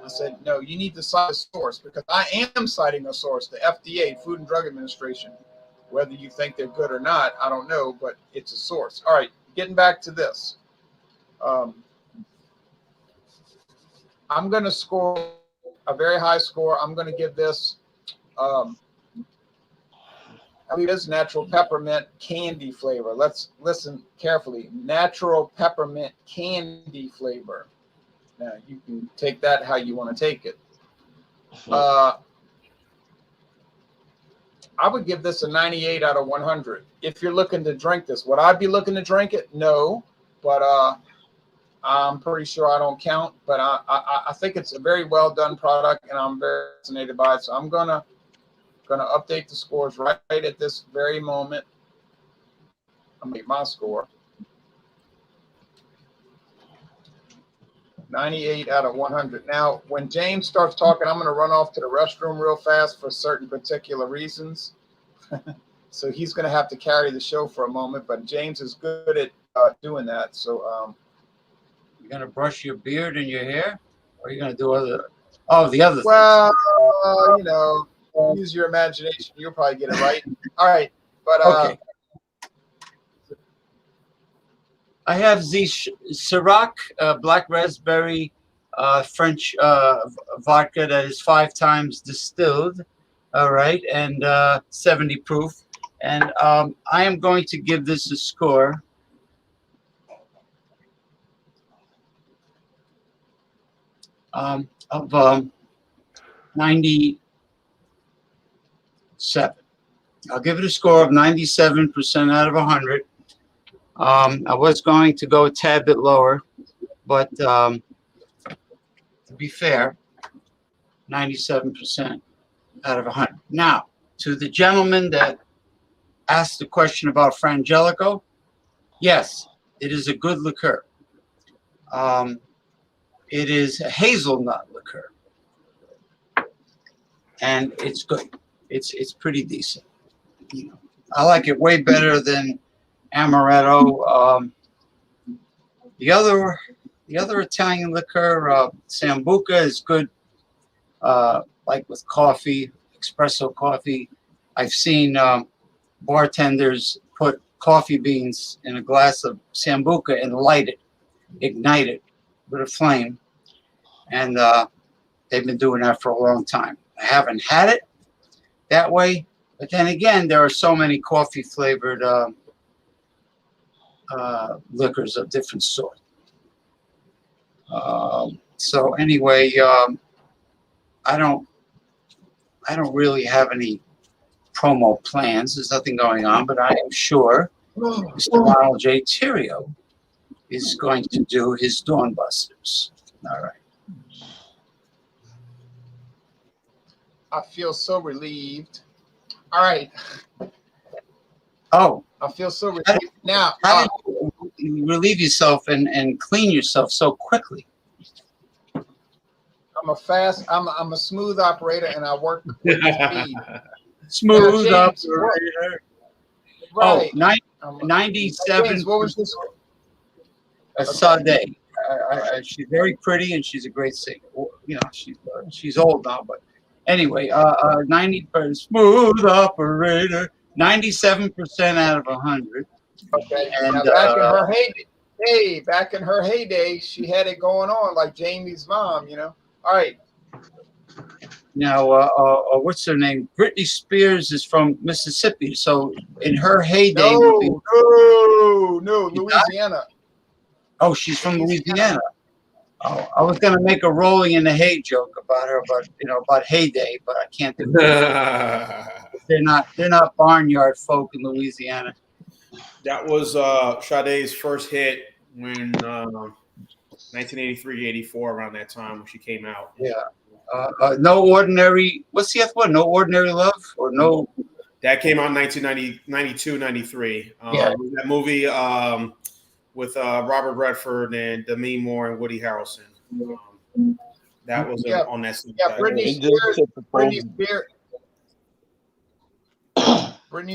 S1: I said, no, you need to cite a source, because I am citing a source, the FDA, Food and Drug Administration. Whether you think they're good or not, I don't know, but it's a source. All right, getting back to this. I'm going to score a very high score. I'm going to give this, it is natural peppermint candy flavor. Let's listen carefully. Natural peppermint candy flavor. Now, you can take that how you want to take it. I would give this a 98 out of 100. If you're looking to drink this, would I be looking to drink it? No, but I'm pretty sure I don't count. But I think it's a very well done product, and I'm very fascinated by it. So I'm gonna update the scores right at this very moment. I'm gonna make my score. 98 out of 100. Now, when James starts talking, I'm going to run off to the restroom real fast for certain particular reasons. So he's going to have to carry the show for a moment, but James is good at doing that. So
S2: you're going to brush your beard and your hair? Or are you going to do other? Oh, the other
S1: well, you know, use your imagination. You'll probably get it right. All right. But
S2: okay. I have the Sorak black raspberry French vodka that is 5 times distilled. All right, and 70 proof. And I am going to give this a score of 97. I'll give it a score of 97% out of 100. I was going to go a tad bit lower, but to be fair, 97% out of 100. Now, to the gentleman that asked the question about Frangelico, yes, it is a good liqueur. It is a hazelnut liqueur, and it's good. It's pretty decent. You know, I like it way better than Amaretto. The other Italian liqueur, Sambuca, is good. Like with coffee, espresso coffee. I've seen bartenders put coffee beans in a glass of Sambuca and ignite it with a flame. And they've been doing that for a long time. I haven't had it that way. But then again, there are so many coffee flavored liquors of different sort. So anyway, I don't really have any promo plans. There's nothing going on, but I am sure Mr. Ronald J. Theriault is going to do his Dawn Busters. All right.
S1: I feel so relieved. All right.
S2: Oh,
S1: I feel so relieved. Now,
S2: how did you relieve yourself and clean yourself so quickly?
S1: I'm a smooth operator, and I work with speed.
S2: Smooth
S1: Now, James,
S2: operator.
S1: Right.
S2: Oh, 97.
S1: James, what was this?
S2: Sade. She's very pretty and she's a great singer. You know, she's old now, but anyway, 90% smooth operator, 97% out of 100.
S1: Okay.
S2: And
S1: now, back in her heyday, she had it going on like Jamie's mom. You know. All right.
S2: Now, what's her name? Britney Spears is from Mississippi, so in her heyday,
S1: No, Louisiana.
S2: Oh, she's from Louisiana. Oh, I was gonna make a rolling in the hay joke about her, but about heyday, but I can't do that. They're not barnyard folk in Louisiana.
S3: That was Sade's first hit when 1983, 84, around that time when she came out.
S2: Yeah. No Ordinary. What's the other one? No Ordinary Love or no?
S3: That came out in 1992, 93.
S2: Yeah.
S3: That movie with Robert Redford and Demi Moore and Woody Harrelson. That was on that scene.
S1: Yeah, Britney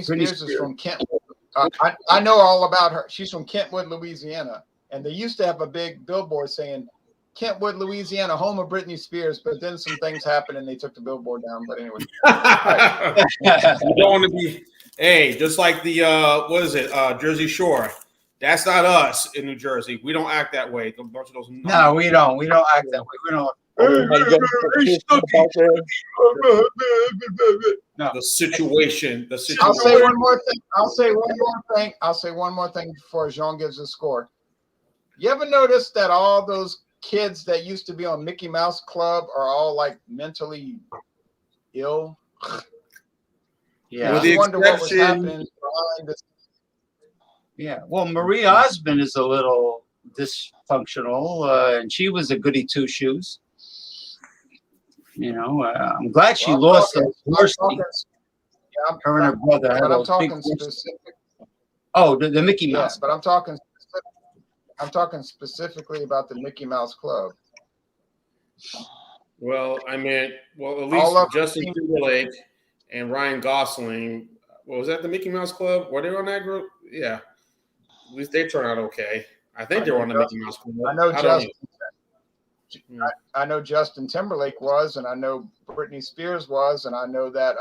S1: Spears is from Kentwood. I know all about her. She's from Kentwood, Louisiana. And they used to have a big billboard saying, Kentwood, Louisiana, home of Britney Spears. But then some things happened and they took the billboard down. But anyway.
S3: You don't want to be, just like the, Jersey Shore. That's not us in New Jersey. We don't act that way. A bunch of those.
S2: No, we don't. We don't act that way. We don't. No.
S3: The situation.
S1: I'll say one more thing before Jean gives a score. You ever notice that all those kids that used to be on Mickey Mouse Club are all like mentally ill?
S2: Yeah.
S3: With the
S1: I wonder what was
S3: exception.
S1: happening behind this.
S2: Yeah. Well, Marie Osmond is a little dysfunctional, and she was a goody two shoes. I'm glad she lost her diversity. Her and her brother had
S1: I'm
S2: those
S1: talking
S2: big
S1: specific.
S2: Oh, the Mickey Mouse.
S1: Yes, but I'm talking specifically about the Mickey Mouse Club.
S3: Well, I mean, well, at
S1: All
S3: least
S1: of
S3: Justin
S1: them.
S3: Timberlake and Ryan Gosling. What was that? The Mickey Mouse Club? Were they on that group? Yeah. At least they turned out okay. I think they were on the Mickey Mouse Club.
S1: I know
S3: don't
S1: Justin.
S3: know.
S1: I know Justin Timberlake was, and I know Britney Spears was, and I know that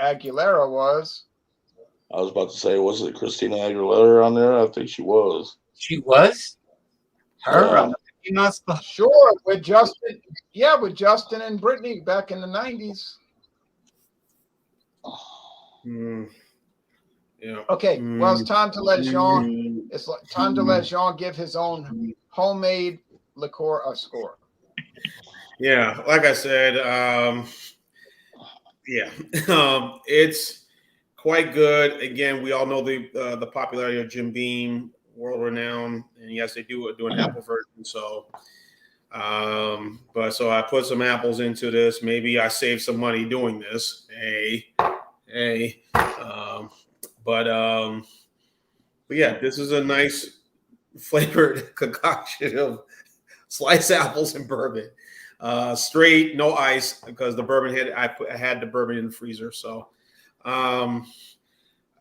S1: Aguilera was.
S4: I was about to say, was it Christina Aguilera on there? I think she was.
S2: She was? Her
S4: Yeah.
S2: on the Mickey Mouse Club?
S1: Sure, with Justin. Yeah, with Justin and Britney back in the 90s.
S3: Yeah.
S1: Okay, well, it's time to let Jean. It's time to let Jean give his own homemade liqueur a score.
S3: Yeah, like I said, it's quite good. Again, we all know the popularity of Jim Beam, world renowned, and yes, they do an apple version. So, so I put some apples into this. Maybe I save some money doing this. But yeah, this is a nice flavored concoction of sliced apples and bourbon. Straight, no ice, because the bourbon I had the bourbon in the freezer. So I'm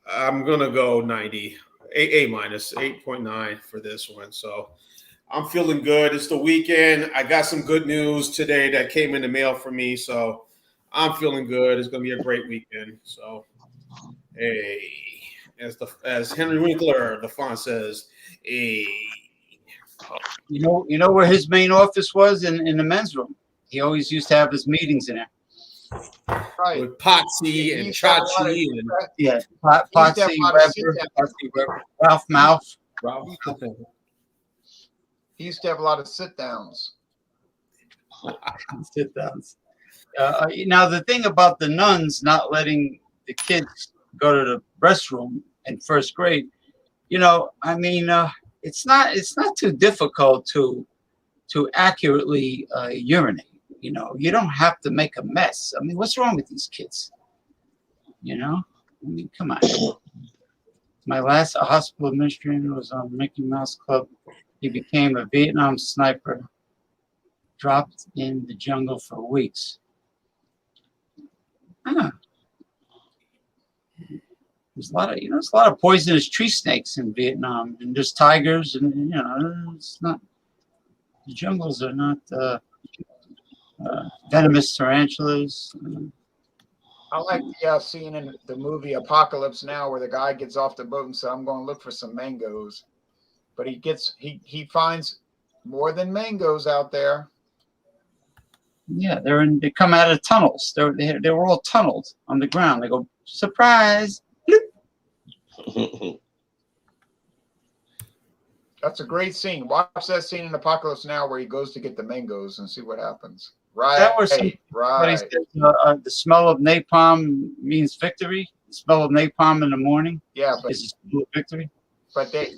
S3: gonna go 90, A minus, 8.9 for this one. So I'm feeling good. It's the weekend. I got some good news today that came in the mail for me. So I'm feeling good. It's gonna be a great weekend. So as Henry Winkler, the font says, hey.
S2: You know where his main office was in the men's room. He always used to have his meetings in there.
S1: Right.
S3: With Potsy and Chachi and
S2: Yeah,
S1: Potsy,
S2: Weber, Ralph Mouth.
S1: He used to have a lot of sit downs.
S2: Sit downs. Now the thing about the nuns not letting the kids go to the restroom in first grade, I mean, it's not too difficult to accurately urinate. You don't have to make a mess. I mean, what's wrong with these kids? I mean, come on. My last hospital administrator was on Mickey Mouse Club. He became a Vietnam sniper, dropped in the jungle for weeks. There's a lot of poisonous tree snakes in Vietnam, and there's tigers, and it's not. The jungles are not venomous tarantulas.
S1: I like the scene in the movie Apocalypse Now where the guy gets off the boat and says, "I'm going to look for some mangoes," but he finds more than mangoes out there.
S2: Yeah, they come out of tunnels. They were all tunneled on the ground. They go, surprise.
S1: That's a great scene. Watch that scene in Apocalypse Now where he goes to get the mangoes and see what happens. Right. Right.
S2: Said, the smell of napalm means victory. The smell of napalm in the morning.
S1: Yeah, but
S2: is a smell of victory.
S1: But they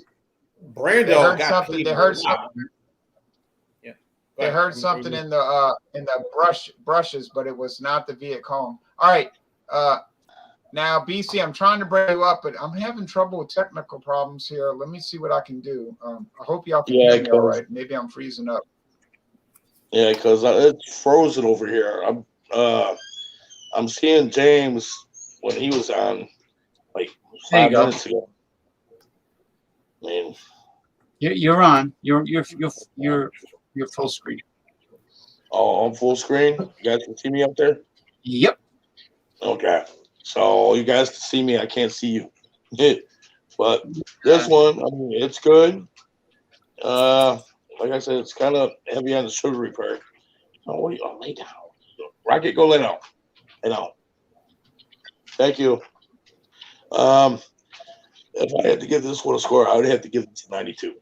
S3: Brando
S1: heard something. They heard something.
S3: Yeah.
S1: They heard something in the brushes, but it was not the Viet Cong. All right. Now, BC, I'm trying to bring you up, but I'm having trouble with technical problems here. Let me see what I can do. I hope y'all can hear me all right. Maybe I'm freezing up.
S4: Yeah, because it's frozen over here. I'm seeing James when he was on like 5 minutes ago. I mean,
S2: you're on. You're full screen.
S4: Oh, I'm full screen. You guys can see me up there.
S2: Yep.
S4: Okay. So you guys can see me. I can't see you. But this one, I mean, it's good. Like I said, it's kind of heavy on the sugary part. Oh, lay down. Rocket, go lay down. Lay down. Thank you. If I had to give this one a score, I would have to give it to 92.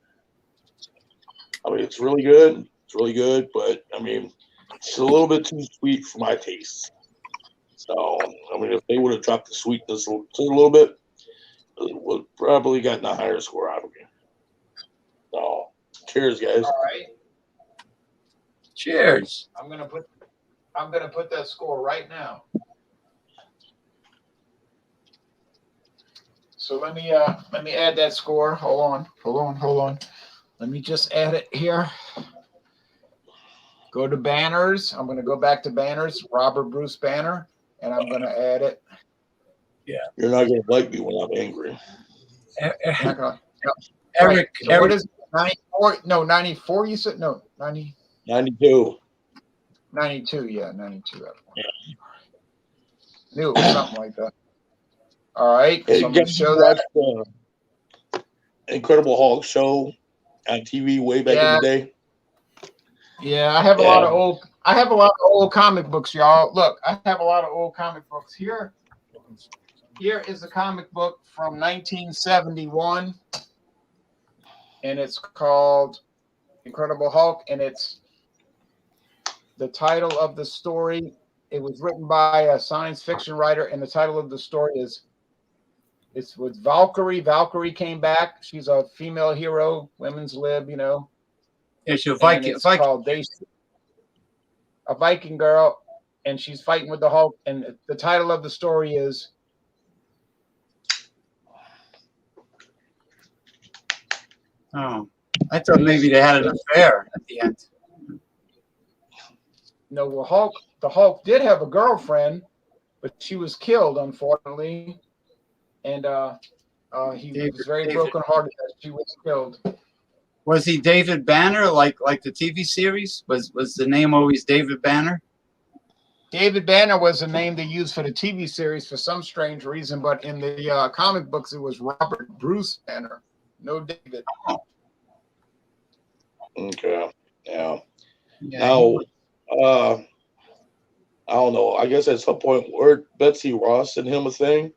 S4: I mean, it's really good. It's really good, but I mean, it's a little bit too sweet for my taste. So, I mean, if they would have dropped the sweetness just a little bit, it would probably gotten a higher score out of me. So, cheers, guys.
S1: All right.
S2: Cheers.
S1: I'm gonna put that score right now. So let me add that score. Hold on. Let me just add it here. Go to banners. I'm going to go back to banners. Robert Bruce Banner, and I'm going to add it.
S4: You're not gonna like me when I'm angry.
S1: Not gonna,
S2: Eric,
S1: right. So
S2: Eric,
S1: what is it? 94? No, 94. You said no, 90,
S4: 92.
S1: 92. Yeah, 92.
S4: Yeah.
S1: Knew it was something like that. All right.
S4: Hey,
S1: So I'm
S4: you
S1: going to show that.
S4: watched the Incredible Hulk show on TV way back in the day?
S1: Yeah, I have a lot of old comic books, y'all. Look, I have a lot of old comic books here. Here is a comic book from 1971, and it's called Incredible Hulk, and it's the title of the story. It was written by a science fiction writer, and the title of the story is it's with Valkyrie. Valkyrie came back. She's a female hero, women's lib, you know.
S2: it's a
S1: And
S2: Viking.
S1: it's called a Viking girl, and she's fighting with the Hulk. And the title of the story is
S2: Oh, I thought maybe they had an affair at the end.
S1: no. Well, the Hulk did have a girlfriend, but she was killed, unfortunately. And he was very brokenhearted that she was killed.
S2: Was he David Banner, like the TV series? Was the name always David Banner?
S1: David Banner was the name they used for the TV series for some strange reason, but in the comic books, it was Robert Bruce Banner. No David.
S4: Okay. Yeah.
S2: Yeah.
S4: Now, I don't know. I guess at some point, were Betsy Ross and him a thing?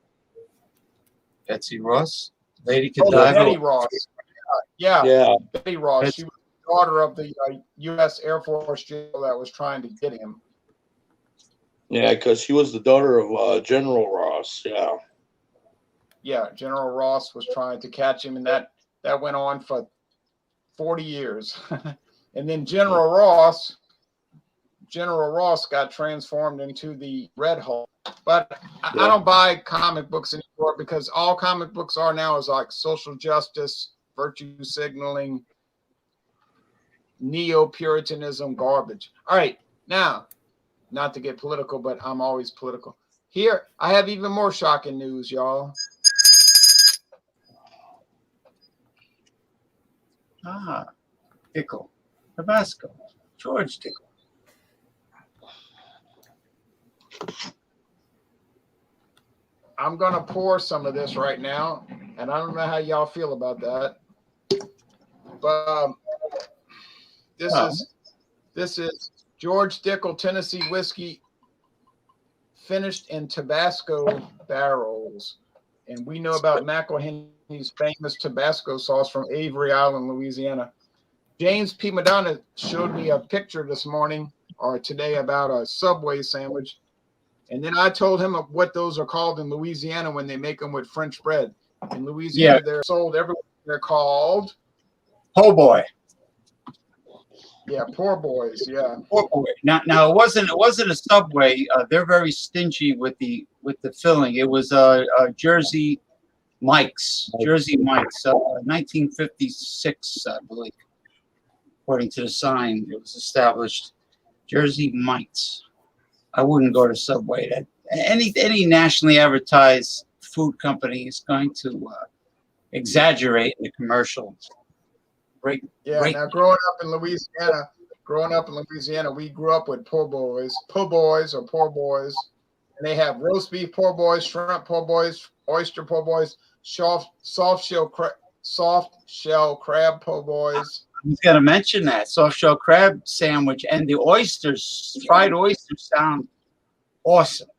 S2: Betsy Ross, Lady
S1: Oh,
S2: Godiva.
S1: Betty Ross. Yeah,
S4: Yeah.
S1: Betty Ross. She was the daughter of the U.S. Air Force general that was trying to get him.
S4: Yeah, because she was the daughter of General Ross. Yeah.
S1: Yeah, General Ross was trying to catch him, and that went on for 40 years. And then General Ross got transformed into the Red Hulk. But I don't buy comic books anymore because all comic books are now is like social justice, virtue signaling, neo-Puritanism garbage. All right, now, not to get political, but I'm always political. Here, I have even more shocking news, y'all.
S2: Dickel, Tabasco, George Dickel.
S1: I'm gonna pour some of this right now, and I don't know how y'all feel about that. But this is George Dickel Tennessee whiskey finished in Tabasco barrels. And we know about McElhenney's famous Tabasco sauce from Avery Island, Louisiana. James P. Madonna showed me a picture this morning or today about a Subway sandwich. And then I told him what those are called in Louisiana when they make them with French bread. In Louisiana, they're sold everywhere. They're called
S2: Po' boy.
S1: Yeah, poor boys. Yeah.
S2: Po' boy. Now it wasn't a Subway. They're very stingy with the filling. It was Jersey Mike's. 1956, I believe. According to the sign, it was established. Jersey Mike's. I wouldn't go to Subway. Any nationally advertised food company is going to exaggerate in the commercial.
S1: Now growing up in Louisiana, we grew up with po' boys, and they have roast beef po' boys, shrimp po' boys, oyster po' boys, soft shell crab po' boys.
S2: I was going to mention that soft shell crab sandwich and the oysters, fried oysters, sound awesome.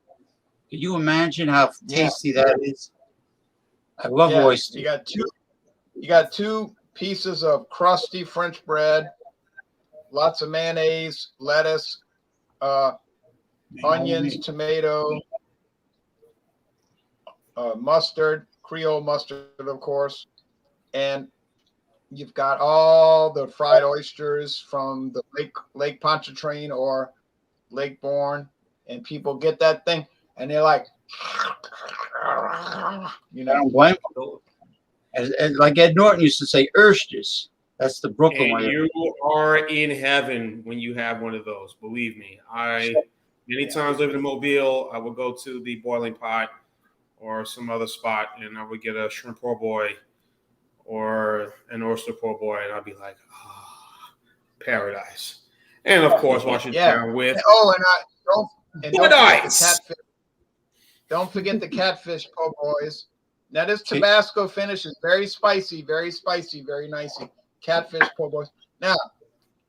S2: Can you imagine how tasty that is? I love oysters.
S1: You got two pieces of crusty French bread, lots of mayonnaise, lettuce, onions, tomato, mustard, Creole mustard, of course, and you've got all the fried oysters from the Lake Pontchartrain or Lake Bourne, and people get that thing and they're like,
S2: I don't blame them. Like Ed Norton used to say, oysters. That's the Brooklyn
S3: And
S2: one.
S3: you are in heaven when you have one of those. Believe me. Many times living in Mobile, I would go to the Boiling Pot or some other spot, and I would get a shrimp po' boy or an oyster po' boy, and I'd be like, paradise. And of course, wash it down with
S1: Don't forget the catfish po' boys. Now this Tabasco finish is very spicy, very nice. Catfish po' boys. Now,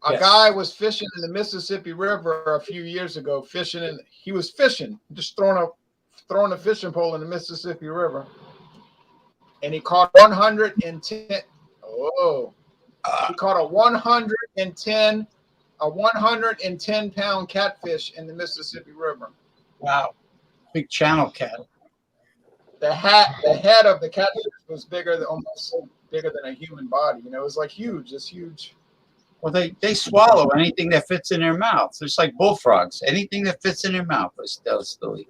S1: a guy was fishing in the Mississippi River a few years ago. He was fishing, just throwing a fishing pole in the Mississippi River, and he caught 110. Oh, he caught a 110-pound catfish in the Mississippi River.
S2: Wow, big channel cat.
S1: The head of the catfish was almost bigger than a human body. You know, it was like huge, just huge.
S2: Well, they swallow anything that fits in their mouth. It's like bullfrogs. Anything that fits in their mouth, they'll still eat.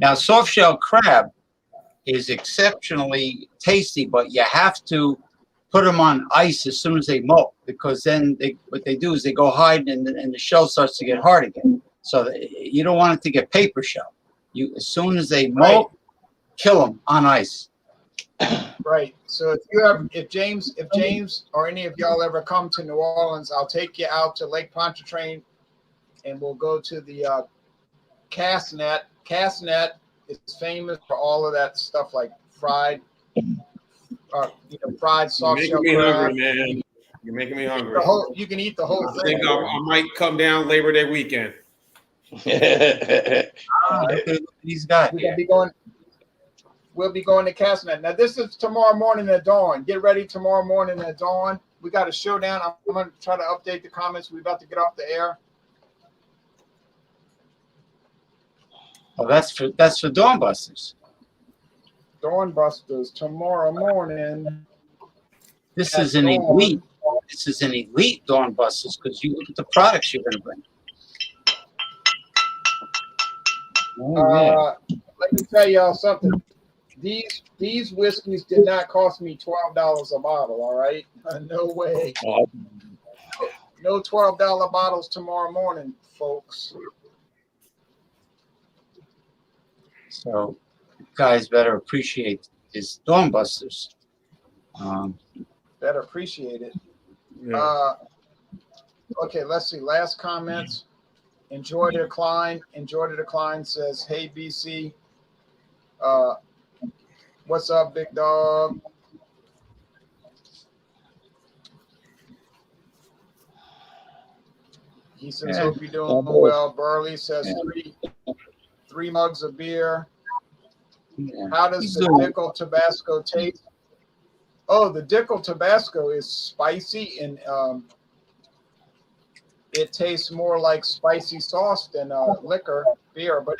S2: Now, soft shell crab is exceptionally tasty, but you have to put them on ice as soon as they molt, because then what they do is they go hide and the shell starts to get hard again. So you don't want it to get paper shell. As soon as they molt, kill them on ice.
S1: Right. So if James or any of y'all ever come to New Orleans, I'll take you out to Lake Pontchartrain, and we'll go to the cast net. Cast net is famous for all of that stuff, like fried soft shell crab.
S3: Man. You're making me hungry.
S1: You can eat the whole thing.
S3: I think I might come down Labor Day weekend.
S2: These guys.
S1: We'll be going to Castnet. Now, this is tomorrow morning at dawn. Get ready tomorrow morning at dawn. We got a showdown. I'm going to try to update the comments. We're about to get off the air.
S2: Oh, that's for Dawnbusters.
S1: Dawnbusters tomorrow morning.
S2: This is an elite. This is an elite Dawnbusters, because you look at the products you're going to bring.
S1: Let me tell y'all something. These whiskeys did not cost me $12 a bottle. All right, no way. No $12 bottles tomorrow morning, folks.
S2: So, you guys better appreciate his Dawnbusters.
S1: Better appreciate it.
S3: Yeah.
S1: Okay, let's see. Last comments. Enjoy the decline. Enjoy the decline says, hey, BC. What's up, big dog? He says, hope you're doing well. Burley says, three mugs of beer.
S2: Yeah.
S1: How does the Dickel Tabasco taste? Oh, the Dickel Tabasco is spicy, and it tastes more like spicy sauce than liquor, beer, but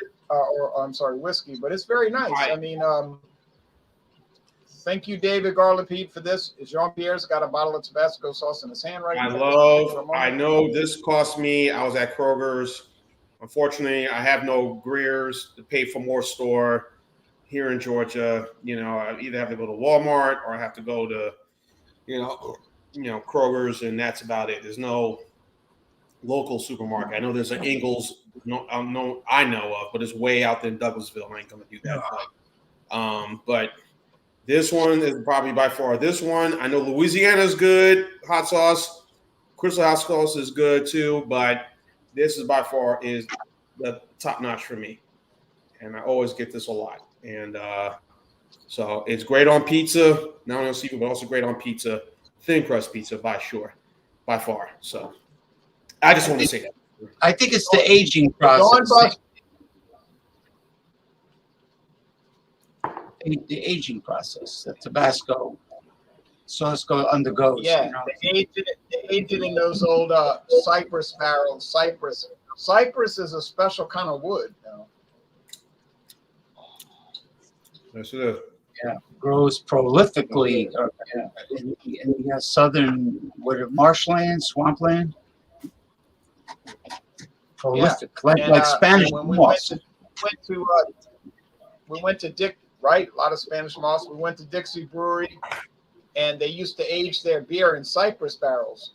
S1: whiskey. But it's very nice. I mean, thank you, David Garland-Pete, for this. Jean-Pierre's got a bottle of Tabasco sauce in his hand right now.
S3: I know this cost me. I was at Kroger's. Unfortunately, I have no Greer's to pay for more store here in Georgia. You know, I either have to go to Walmart or I have to go to, Kroger's, and that's about it. There's no local supermarket. I know there's an Ingles, I know of, but it's way out there in Douglasville. I ain't gonna do that. But this one is probably by far this one. I know Louisiana's good hot sauce. Crystal hot sauce is good too, but this is by far is the top notch for me, and I always get this a lot. And so it's great on pizza, not only on seafood, but also great on pizza, thin crust pizza by far. So I just want to say that.
S2: I think it's the aging process. The aging process that Tabasco sauce undergoes.
S1: Yeah, they aged it in those old cypress barrels. Cypress is a special kind of wood.
S3: Yes, it is.
S2: Yeah, grows prolifically in the southern marshland, swampland. Prolific, like Spanish moss.
S1: We went to Dick, right? A lot of Spanish moss. We went to Dixie Brewery. and they used to age their beer in Cypress barrels.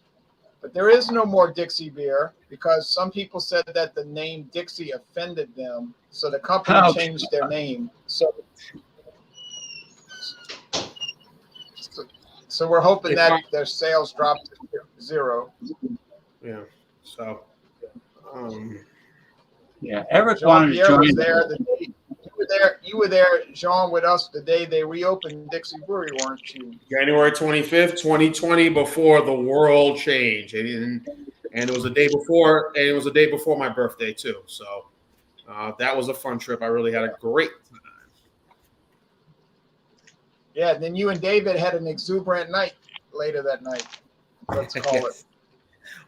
S1: But there is no more Dixie beer because some people said that the name Dixie offended them, so the company
S2: Oh,
S1: changed their name. So we're hoping that their sales drop to zero.
S3: Yeah. So.
S2: Yeah, Eric
S1: Jean
S2: wanted to
S1: Pierre
S2: join.
S1: was there the day you were there, Jean, with us the day they reopened Dixie Brewery, weren't you?
S3: January 25th, 2020, before the world changed, and it was a day before, and it was a day before my birthday too. So that was a fun trip. I really had a great time.
S1: Yeah, then you and David had an exuberant night later that night. Let's call it.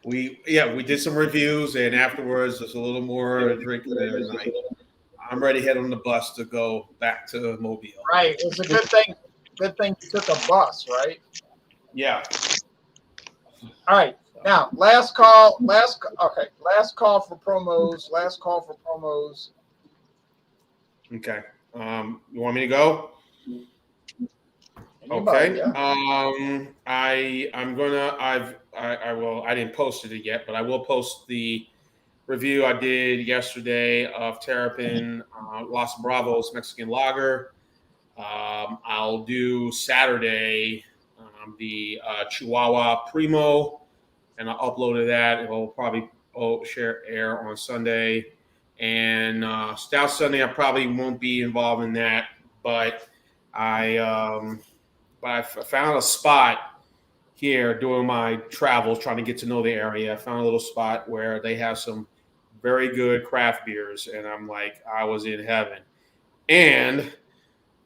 S3: We did some reviews, and afterwards, just a little more drinking at night. I'm ready to head on the bus to go back to Mobile.
S1: Right, it's a good thing. Good thing you took a bus, right?
S3: Yeah.
S1: All right. Now, last call for promos. Last call for promos.
S3: Okay. You want me to go?
S1: Anybody,
S3: Okay.
S1: yeah.
S3: I didn't post it yet, but I will post the review I did yesterday of Terrapin Los Bravos Mexican Lager. I'll do Saturday the Chihuahua Primo, and I'll upload that. It will probably air on Sunday. And Stout Sunday, I probably won't be involved in that, but I found a spot here doing my travels, trying to get to know the area. I found a little spot where they have some very good craft beers, and I'm like, I was in heaven. And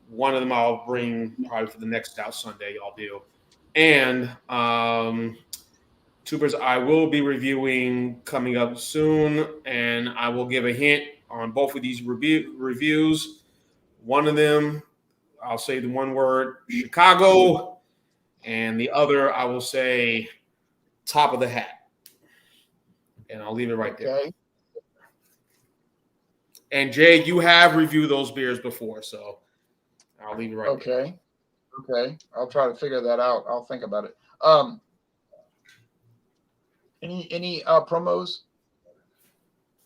S3: one of them I'll bring probably for the next Stout Sunday I'll do. And Tubers, I will be reviewing coming up soon, and I will give a hint on both of these reviews. One of them, I'll say the one word, Chicago, and the other, I will say top of the hat. And I'll leave it right there.
S1: Okay.
S3: And Jay, you have reviewed those beers before, so I'll leave it right there.
S1: Okay. Okay. I'll try to figure that out. I'll think about it. Any promos?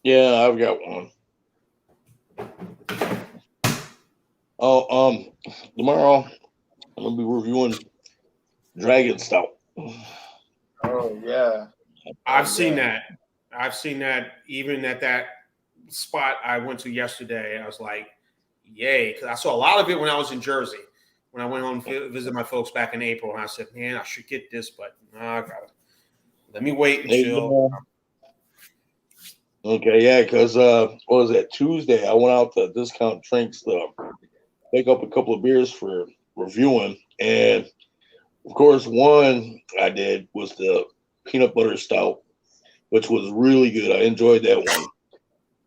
S4: Yeah, I've got one. Oh, tomorrow I'm gonna be reviewing Dragon Stout.
S1: Oh yeah.
S3: I've seen that. I've seen that even at that spot I went to yesterday. I was like, yay. Because I saw a lot of it when I was in Jersey. When I went home to visit my folks back in April. And I said, man, I should get this, but let me wait until.
S4: Okay, yeah, because what was that, Tuesday? I went out to Discount Drinks to pick up a couple of beers for reviewing. And, of course, one I did was the Peanut Butter Stout, which was really good. I enjoyed that one.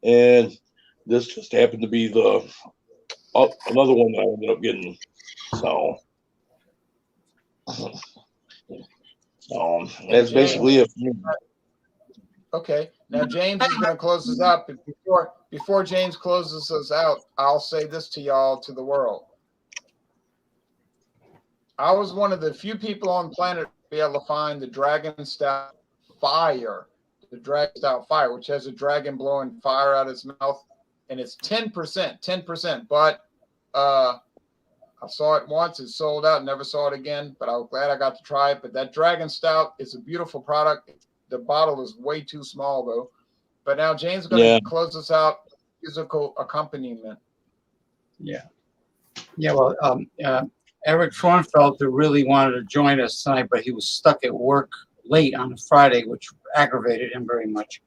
S4: And this just happened to be the another one that I ended up getting. So that's basically it.
S1: Okay. Now James is going to close us out, but before James closes us out, I'll say this to y'all, to the world. I was one of the few people on the planet to be able to find the Dragon Stout Fire. The Dragon Stout Fire, which has a dragon blowing fire out of its mouth, and it's 10%. But I saw it once, it sold out, never saw it again. But I was glad I got to try it. But that Dragon Stout is a beautiful product. The bottle is way too small though. But now James is going to close us out. Musical accompaniment.
S2: Yeah. Well, Eric Schornfelder really wanted to join us tonight, but he was stuck at work late on a Friday, which aggravated him very much.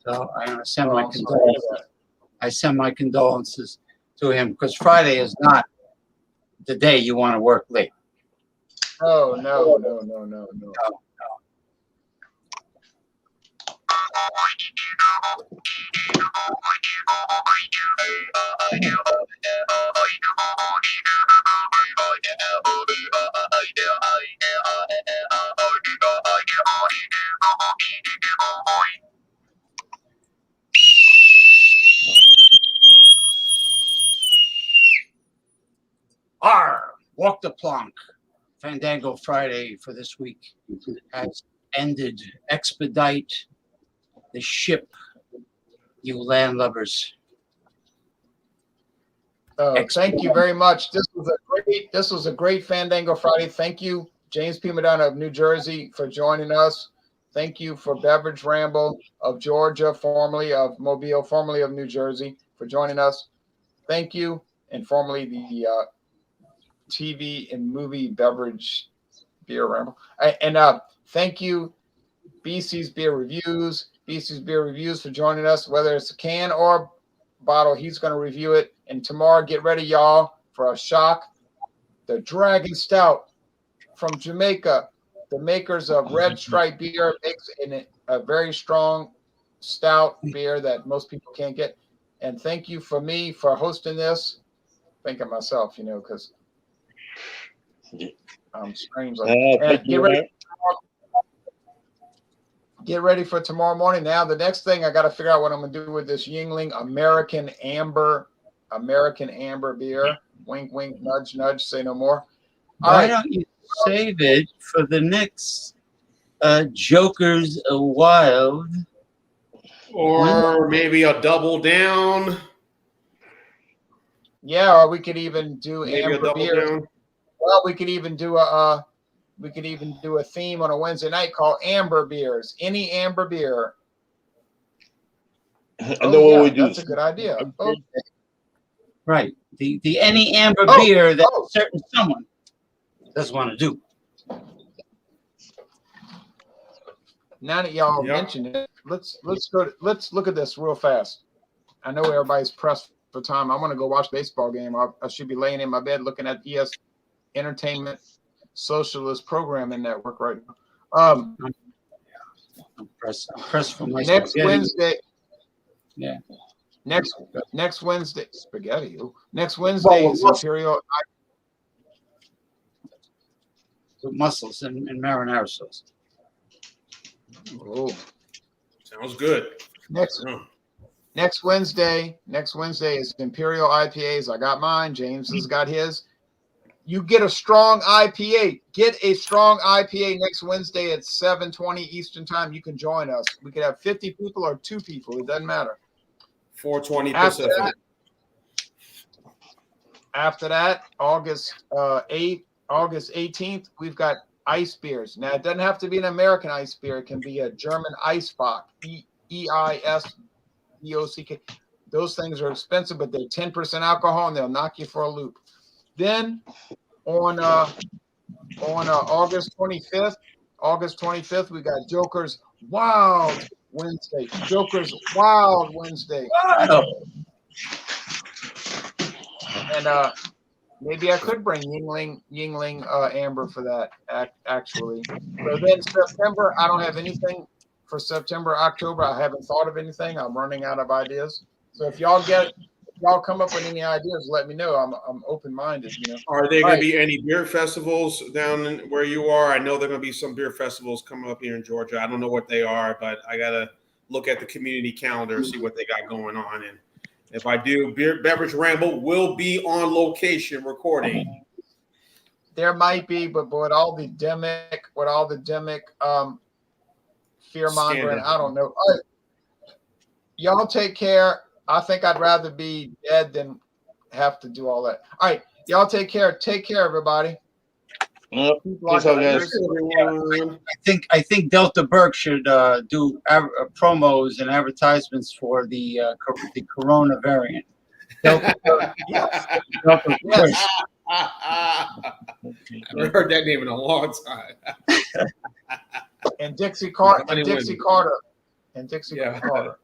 S2: So I want to send my condolences. I send my condolences to him because Friday is not the day you want to work late.
S1: Oh, no.
S2: Arr, walk the plank. Fandango Friday for this week has ended. Expedite the ship, you landlubbers.
S1: Thank you very much. This was a great Fandango Friday. Thank you, James P. Madonna of New Jersey, for joining us. Thank you for Beverage Ramble of Georgia, formerly of Mobile, formerly of New Jersey, for joining us. Thank you, and formerly the TV and movie beverage beer ramble. And thank you, BC's Beer Reviews for joining us, whether it's a can or bottle. He's going to review it. And tomorrow, get ready, y'all, for a shock. The Dragon Stout from Jamaica, the makers of Red Stripe beer, makes a very strong stout beer that most people can't get. And thank you for me for hosting this. Thinking myself, because I'm strange. Get ready for tomorrow morning. Now, the next thing I got to figure out what I'm going to do with this Yingling American Amber beer. Wink, wink, nudge, nudge. Say no more.
S2: Why don't you save it for the next Joker's Wild?
S3: Or maybe a double down.
S1: Yeah, or we could even do
S3: Maybe
S1: amber
S3: a double
S1: beer.
S3: down.
S1: Well, we could even do a theme on a Wednesday night called Amber Beers. Any amber beer.
S4: And then what we do?
S1: That's a good idea. Okay.
S2: Right. The any amber beer that a certain someone doesn't want to do.
S1: Now that y'all mentioned it, let's look at this real fast. I know everybody's pressed for time. I want to go watch a baseball game. I should be laying in my bed looking at ES Entertainment Socialist Programming Network right now.
S2: I'm pressed for my
S1: next
S2: spaghetti.
S1: Wednesday.
S2: Yeah.
S1: Next Wednesday, spaghetti. Next Wednesday is Imperial.
S2: With mussels and marinara sauce.
S1: Oh,
S3: Sounds good.
S1: Next Wednesday is Imperial IPAs. I got mine. James has got his. You get a strong IPA. Get a strong IPA next Wednesday at 7:20 Eastern Time. You can join us. We could have 50 people or 2 people. It doesn't matter.
S3: 4:20 Pacific.
S1: After that, August 18th, we've got ice beers. Now, it doesn't have to be an American ice beer. It can be a German Eisbock, EISBOCK. Those things are expensive, but they're 10% alcohol, and they'll knock you for a loop. Then on August 25th, we got Joker's Wild Wednesday.
S2: Wow.
S1: And maybe I could bring Yingling Amber for that, actually. So then September, I don't have anything for September. October, I haven't thought of anything. I'm running out of ideas. So if y'all come up with any ideas, let me know. I'm open-minded.
S3: Are there going to be any beer festivals down in where you are? I know there are going to be some beer festivals coming up here in Georgia. I don't know what they are, but I got to look at the community calendar and see what they got going on. And if I do, Beverage Ramble will be on location recording.
S1: There might be, but with all the demic fear mongering, I don't know. All right. Y'all take care. I think I'd rather be dead than have to do all that. All right, y'all take care. Take care, everybody.
S4: Yep. Peace out, guys.
S2: I think Delta Burke should do promos and advertisements for the Corona variant. Delta Burke.
S1: Yes.
S2: Delta Burke.
S3: I haven't heard that name in a long time.
S1: And Dixie Carter.
S3: Yeah.
S1: Carter.